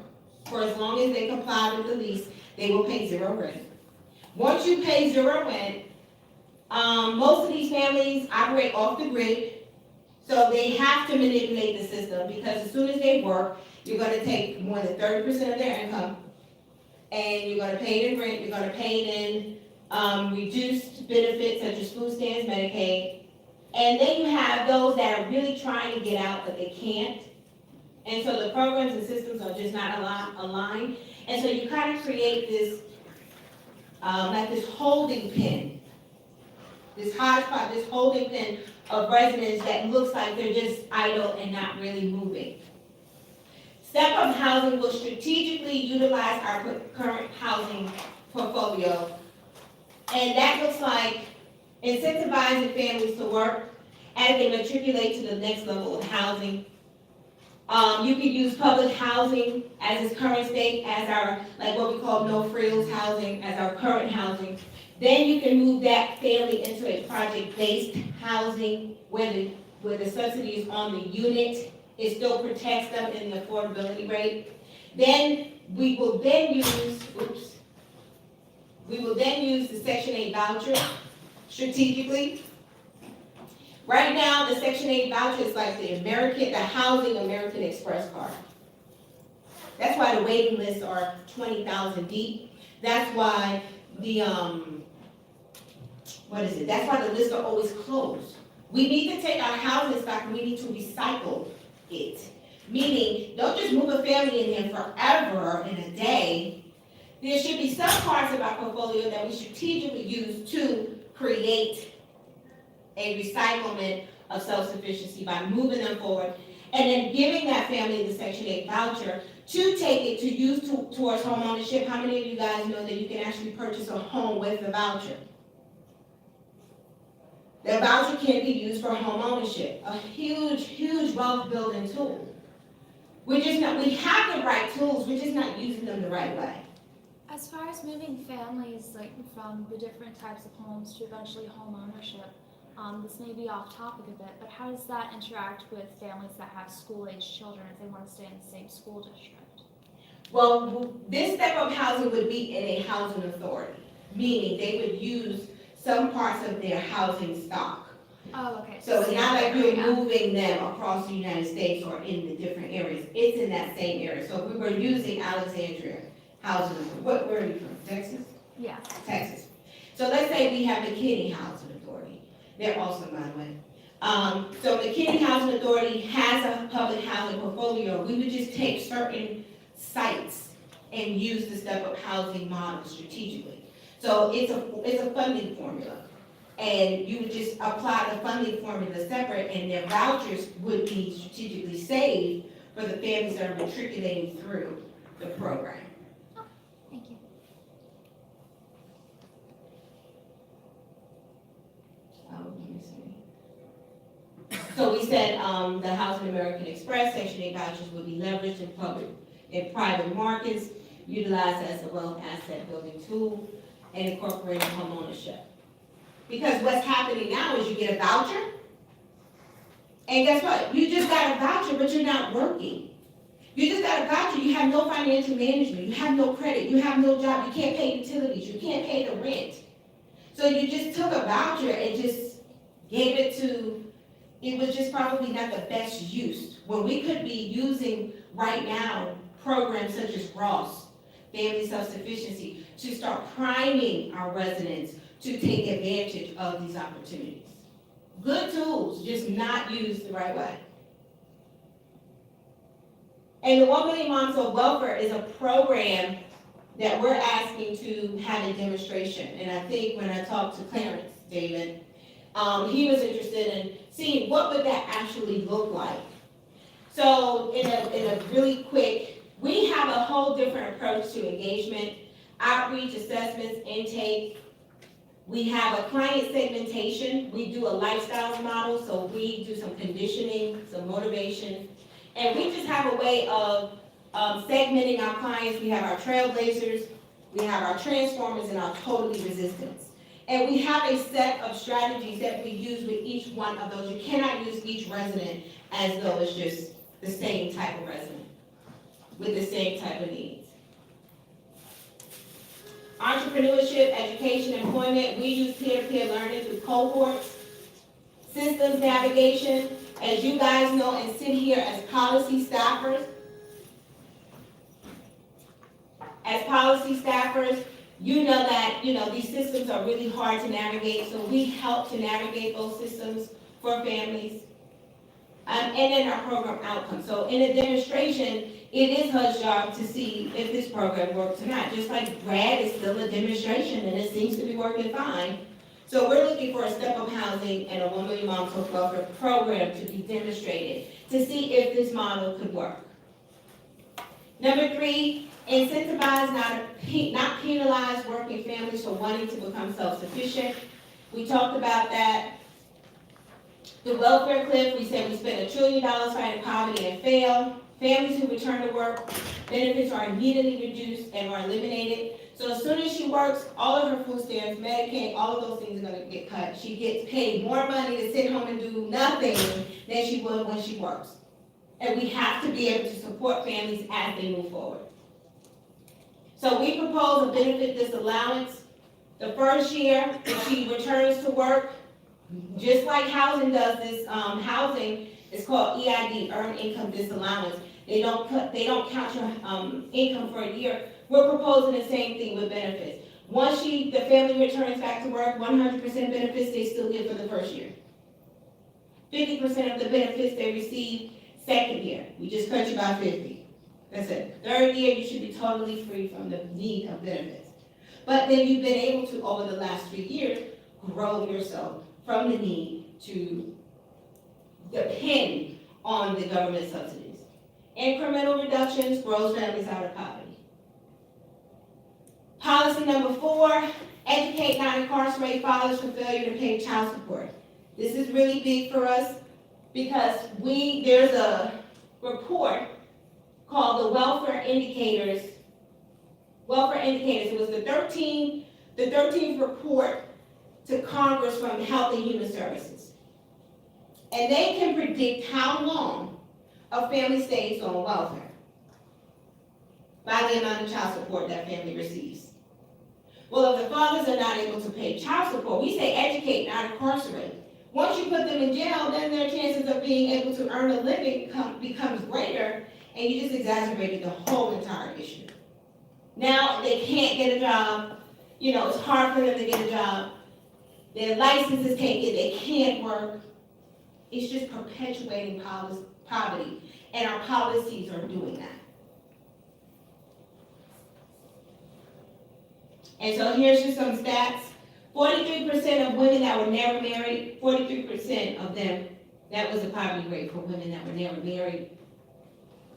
For as long as they comply with the lease, they will pay zero rent. Once you pay zero rent, most of these families operate off the grid, so they have to manipulate the system, because as soon as they work, you're gonna take more than 30% of their income, and you're gonna pay it in rent, you're gonna pay it in reduced benefits such as food stamps, Medicaid. And then you have those that are really trying to get out, but they can't. And so the programs and systems are just not aligned. And so you kind of create this, like this holding pen, this hotspot, this holding pen of residents that looks like they're just idle and not really moving. Step-up housing will strategically utilize our current housing portfolio. And that looks like incentivizing families to work as they matriculate to the next level of housing. You can use public housing as its current state, as our, like what we call no frills housing, as our current housing. Then you can move that family into a project-based housing where the subsidy is on the unit. It still protects them in the affordability rate. Then we will then use, the Section 8 voucher strategically. Right now, the Section 8 voucher is like the Housing American Express card. That's why the waiting lists are 20,000 deep. That's why that's why the lists are always closed. We need to take our housing stock and we need to recycle it. Meaning, don't just move a family in there forever in a day. There should be some parts of our portfolio that we strategically use to create a recyclement of self-sufficiency by moving them forward, and then giving that family the Section 8 voucher to take it to use towards home ownership. How many of you guys know that you can actually purchase a home with the voucher? The voucher can be used for home ownership, a huge, huge wealth building tool. We have the right tools, we're just not using them the right way.
As far as moving families, like from the different types of homes to eventually home ownership, this may be off topic a bit, but how does that interact with families that have school-aged children if they want to stay in the same school district?
Well, this type of housing would be in a housing authority, meaning they would use some parts of their housing stock.
Oh, okay.
So it's not like you're moving them across the United States or in the different areas. It's in that same area. So if we were using Alexandria Housing, where are you from, Texas?
Yeah.
Texas. So let's say we have the Kinney Housing Authority. They're awesome, by the way. So the Kinney Housing Authority has a public housing portfolio. We would just take certain sites and use the step-up housing model strategically. So it's a funding formula. And you would just apply the funding formula separate, and their vouchers would be strategically saved for the families that are matriculating through the program.
Thank you.
Let me see. So we said the Housing American Express Section 8 vouchers would be leveraged in public and private markets, utilized as a wealth asset building tool, and incorporated home ownership. Because what's happening now is you get a voucher, and guess what? You just got a voucher, but you're not working. You just got a voucher, you have no financial management, you have no credit, you have no job, you can't pay utilities, you can't pay the rent. So you just took a voucher and just gave it to, it was just probably not the best use. When we could be using right now programs such as Ross, Family Self-Sufficiency, to start priming our residents to take advantage of these opportunities. Good tools, just not used the right way. And the 1 Million Moms of Welfare is a program that we're asking to have a demonstration. And I think when I talked to Clarence, David, he was interested in seeing what would that actually look like. So in a really quick, we have a whole different approach to engagement, outreach, assessments, intake. We have a client segmentation. We do a lifestyles model, so we do some conditioning, some motivation. And we just have a way of segmenting our clients. We have our trailblazers, we have our transformers, and our totally resistance. And we have a set of strategies that we use with each one of those. You cannot use each resident as though it's just the same type of resident. with the same type of needs. Entrepreneurship, education, employment, we use peer-to-peer learning through cohorts, systems navigation. As you guys know and sit here as policy staffers, you know that, these systems are really hard to navigate, so we help to navigate those systems for families. And then our program outcomes. So in a demonstration, it is her job to see if this program works or not. Just like Brad is still a demonstration and it seems to be working fine. So we're looking for a step-up housing and a 1 Million Moms Hope Welfare program to be demonstrated to see if this model could work. Number 3, incentivize, not penalize working families for wanting to become self-sufficient. We talked about that. The welfare cliff, we said we spent $1 trillion fighting poverty and fail. Families who return to work, benefits are immediately reduced and are eliminated. So as soon as she works, all of her food stamps, Medicaid, all of those things are gonna get cut. She gets paid more money to sit home and do nothing than she would when she works. And we have to be able to support families as they move forward. So we propose a benefit disallowance. The first year, if she returns to work, just like housing does this, housing is called EID, Earned Income Disallowance. They don't count your income for a year. We're proposing the same thing with benefits. Once the family returns back to work, 100% benefits they still get for the first year. 50% of the benefits they receive second year. We just cut you by 50. That's it. Third year, you should be totally free from the need of benefits. But then you've been able to, over the last 3 years, grow yourself from the need to depend on the government subsidies. Incremental reductions grows families out of poverty. Policy number 4, educate non-incarcerated fathers for failure to pay child support. This is really big for us because there's a report called the Welfare Indicators. It was the 13th report to Congress from Health and Human Services. And they can predict how long a family stays on welfare by the amount of child support that family receives. Well, if the fathers are not able to pay child support, we say educate, not incarcerate. Once you put them in jail, then their chances of being able to earn a living becomes greater, and you just exacerbated the whole entire issue. Now they can't get a job. It's hard for them to get a job. Their licenses they can't work. It's just perpetuating poverty, and our policies are doing that. And so here's just some stats. 43% of women that were never married, 43% of them, that was the poverty rate for women that were never married.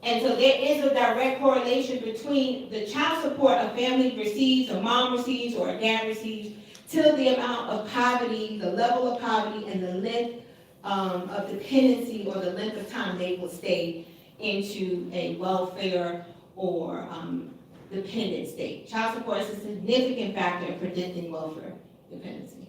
And so there is a direct correlation between the child support a family receives, a mom receives, or a dad receives, to the amount of poverty, the level of poverty, and the length of dependency, or the length of time they will stay into a welfare or dependent state. Child support is a significant factor in predicting welfare dependency.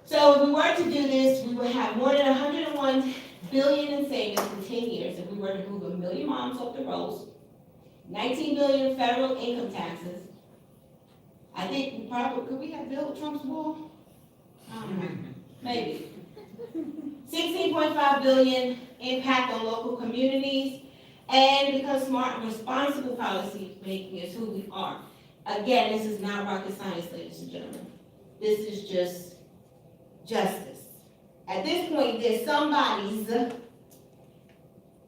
So if we were to do this, we would have more than $101 billion in savings in 10 years if we were to move 1 million moms off the rolls, $19 billion in federal income taxes. I think could we have built Trump's wall? I don't know, maybe. $16.5 billion impact on local communities, and because smart and responsible policy making is who we are. Again, this is not rocket science, ladies and gentlemen. This is just justice. At this point, there's somebody's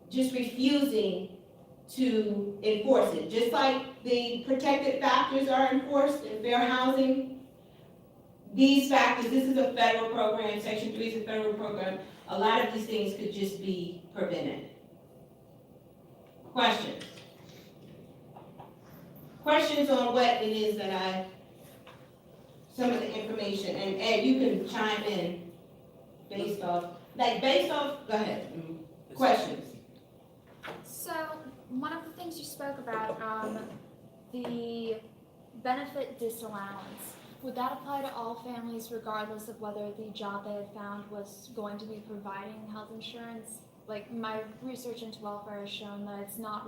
just refusing to enforce it. Just like the protected factors are enforced in fair housing, these factors, this is a federal program, Section 3 is a federal program, a lot of these things could just be prevented. Questions? Questions on what it is that some of the information, and Ed, you can chime in based off, go ahead, questions.
So, one of the things you spoke about, the benefit disallowance, would that apply to all families regardless of whether the job they had found was going to be providing health insurance? like my research into welfare has shown that it's not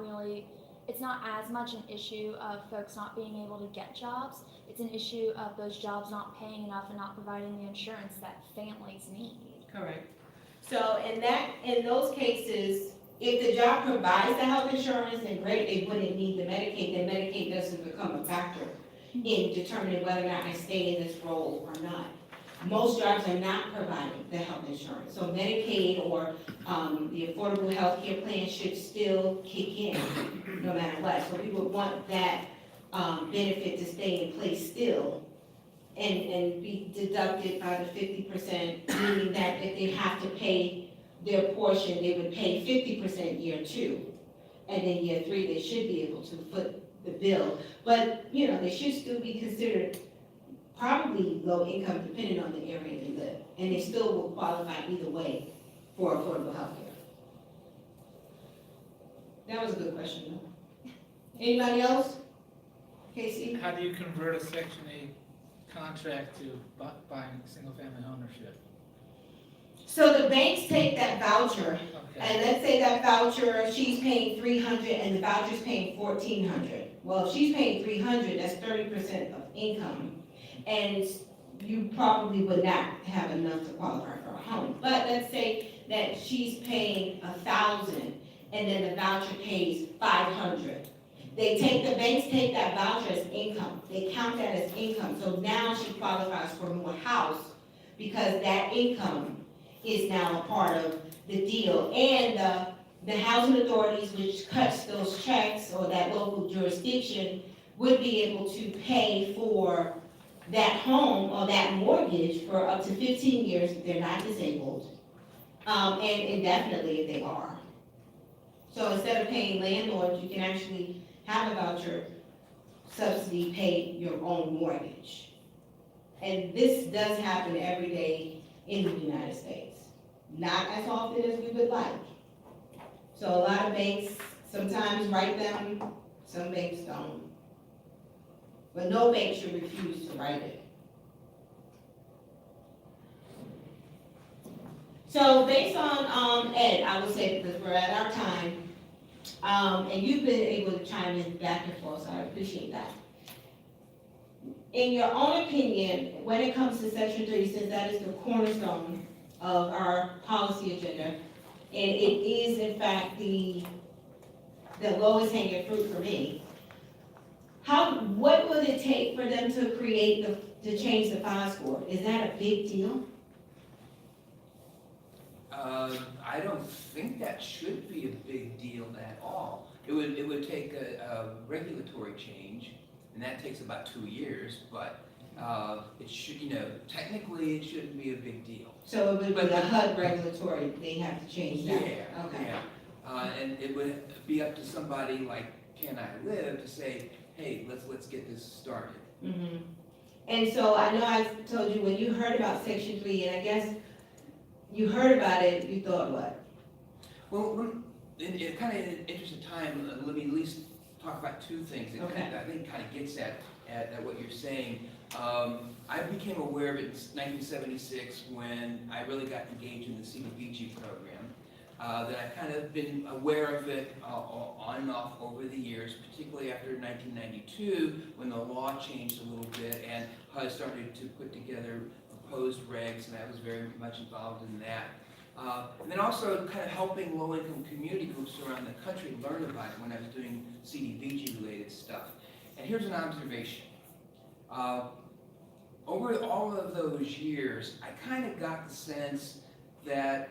as much an issue of folks not being able to get jobs. It's an issue of those jobs not paying enough and not providing the insurance that families need.
Correct. So in those cases, if the job provides the health insurance, then great, they wouldn't need the Medicaid, then Medicaid doesn't become a factor in determining whether or not I stay in this role or not. Most jobs are not providing the health insurance, so Medicaid or the Affordable Health Care Plan should still kick in, no matter what. So we would want that benefit to stay in place still, and be deducted by the 50%, meaning that if they have to pay their portion, they would pay 50% year 2. And then year 3, they should be able to foot the bill. But, you know, they should still be considered probably low income depending on the area they live. And they still will qualify either way for affordable health care. That was a good question, though. Anybody else? Casey?
How do you convert a Section 8 contract to buying single-family ownership?
So the banks take that voucher,
Okay.
and let's say that voucher, she's paying $300 and the voucher's paying $1,400. Well, if she's paying $300, that's 30% of income. And you probably would not have enough to qualify for a home. But let's say that she's paying $1,000 and then the voucher pays $500. The banks take that voucher as income. They count that as income. So now she qualifies for more house because that income is now a part of the deal. And the housing authorities, which cuts those checks, or that local jurisdiction, would be able to pay for that home or that mortgage for up to 15 years if they're not disabled, and indefinitely if they are. So instead of paying landlords, you can actually have a voucher subsidy, pay your own mortgage. And this does happen every day in the United States. Not as often as we would like. So a lot of banks sometimes write them, some banks don't. But no bank should refuse to write it. So based on Ed, I would say, because we're at our time, and you've been able to chime in back and forth, so I appreciate that. In your own opinion, when it comes to Section 3, since that is the cornerstone of our policy agenda, and it is in fact the lowest hanging fruit for me, what would it take for them to to change the FICO score? Is that a big deal?
I don't think that should be a big deal at all. It would take a regulatory change, and that takes about 2 years, but it should, technically it shouldn't be a big deal.
So it would be the HUD regulatory, they have to change that?
Yeah,
Okay.
yeah. And it would be up to somebody like Can I Live to say, hey, let's get this started.
Mm-hmm. And so I know I told you when you heard about Section 3, and I guess you heard about it, you thought what?
Well, in kind of an interest of time, let me at least talk about 2 things that
Okay.
I think kind of gets at what you're saying. I became aware of it in 1976 when I really got engaged in the CDBG program. That I've kind of been aware of it on and off over the years, particularly after 1992 when the law changed a little bit and HUD started to put together proposed regs, and I was very much involved in that. And then also kind of helping low-income community groups around the country learn about it when I was doing CDBG-related stuff. And here's an observation. Over all of those years, I kind of got the sense that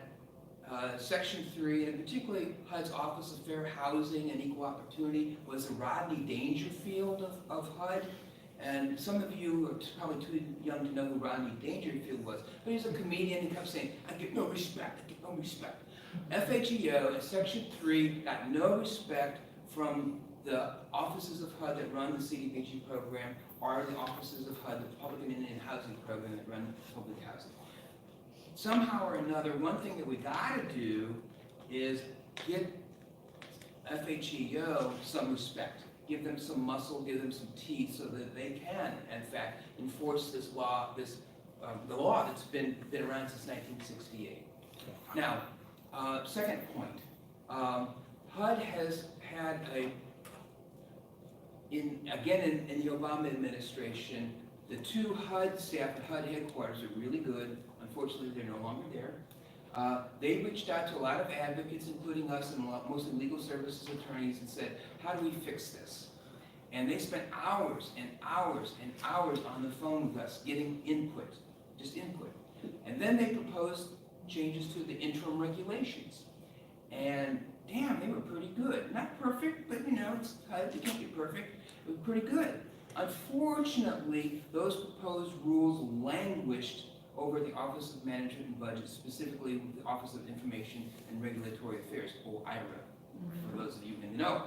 Section 3, and particularly HUD's Office of Fair Housing and Equal Opportunity, was the Rodney Dangerfield of HUD. And some of you are probably too young to know who Rodney Dangerfield was, but he's a comedian who kept saying, I get no respect, I get no respect. FHEO and Section 3 got no respect from the offices of HUD that run the CDBG program, or the offices of HUD, the Public and Indian Housing Program that run public housing. Somehow or another, one thing that we gotta do is get FHEO some respect. Give them some muscle, give them some teeth so that they can, in fact, enforce this law, the law that's been around since 1968. Now, Second point, HUD has had in the Obama administration, the two HUD staff at HUD headquarters are really good. Unfortunately, they're no longer there. They reached out to a lot of advocates, including us and mostly legal services attorneys, and said, how do we fix this? And they spent hours and hours and hours on the phone with us getting input, just input. And then they proposed changes to the interim regulations. And damn, they were pretty good. Not perfect, but you know, it's HUD, they can't be perfect. It was pretty good. Unfortunately, those proposed rules languished over the Office of Management and Budget, specifically with the Office of Information and Regulatory Affairs, or IRA, for those of you in the know.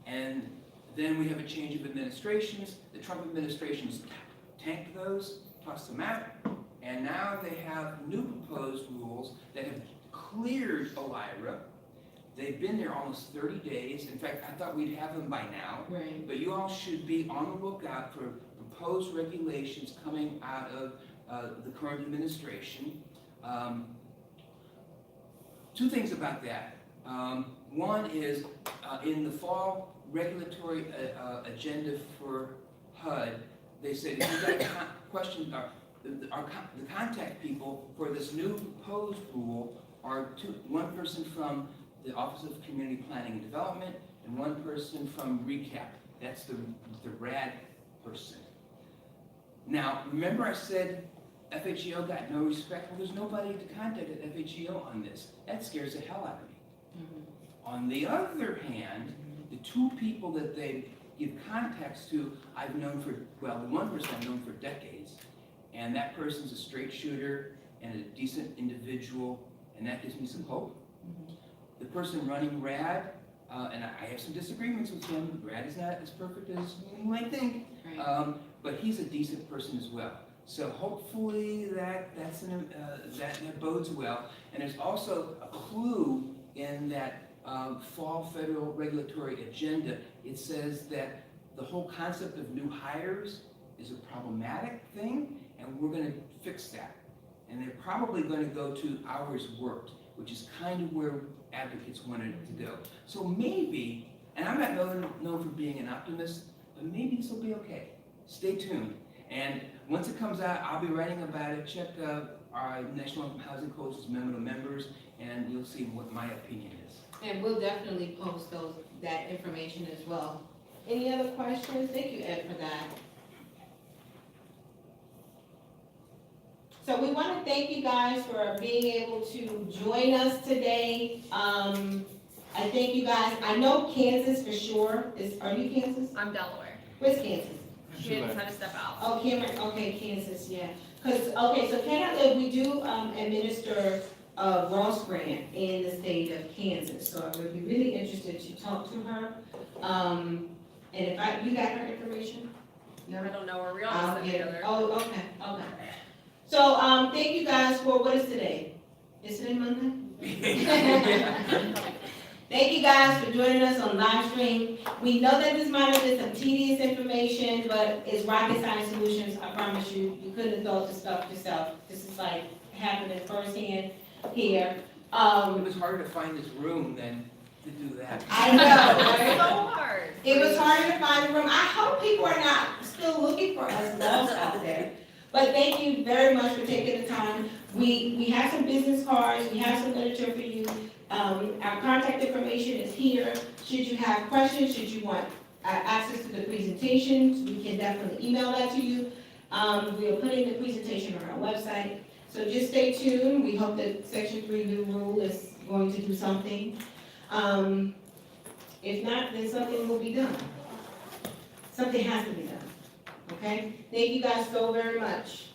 And then we have a change of administrations. The Trump administration's tanked those, tossed them out, and now they have new proposed rules that have cleared OIRA. They've been there almost 30 days. In fact, I thought we'd have them by now.
Right.
But you all should be on the lookout for proposed regulations coming out of the current administration. Two things about that. One is in the fall regulatory agenda for HUD, they said if you've got questions, the contact people for this new proposed rule are one person from the Office of Community Planning and Development and one person from RECAP. That's the RAD person. Now, remember I said FHEO got no respect? Well, there's nobody to contact at FHEO on this. That scares the hell out of me. On the other hand, the two people that they give contacts to, I've known for, well, the one person I've known for decades, and that person's a straight shooter and a decent individual, and that gives me some hope. The person running RAD, and I have some disagreements with him. RAD is not as perfect as you might think, but he's a decent person as well. So hopefully that bodes well. And there's also a clue in that fall federal regulatory agenda. It says that the whole concept of new hires is a problematic thing, and we're going to fix that. And they're probably going to go to hours worked, which is kind of where advocates wanted it to go. So maybe, and I'm not known for being an optimist, but maybe this will be okay. Stay tuned. And once it comes out, I'll be writing about it. Check our National Housing Coalition's memo to members, and you'll see what my opinion is.
And we'll definitely post that information as well. Any other questions? Thank you, Ed, for that. So we want to thank you guys for being able to join us today. I thank you guys. I know Kansas for sure. Are you Kansas?
I'm Delaware.
Where's Kansas?
She had to step out.
Oh, Cameron, okay, Kansas, yeah. So Canada, we do administer a Ross grant in the state of Kansas, so I would be really interested to talk to her. And if you got her information?
I don't know where we are together.
Oh, okay. So, thank you guys for, what is today? Is today Monday? Thank you guys for joining us on live stream. We know that this might have been some tedious information, but it's rocket science solutions. I promise you, you couldn't have thought this stuff yourself. This is like happening firsthand here.
It was harder to find this room than to do that.
I know, right?
It's so hard.
It was harder to find a room. I hope people are not still looking for us lost out there. But thank you very much for taking the time. We have some business cards, we have some literature for you. Our contact information is here. Should you have questions, should you want access to the presentations, we can definitely email that to you. We are putting the presentation on our website. So just stay tuned. We hope that Section 3 new rule is going to do something. If not, then something will be done. Something has to be done. Okay? Thank you guys so very much.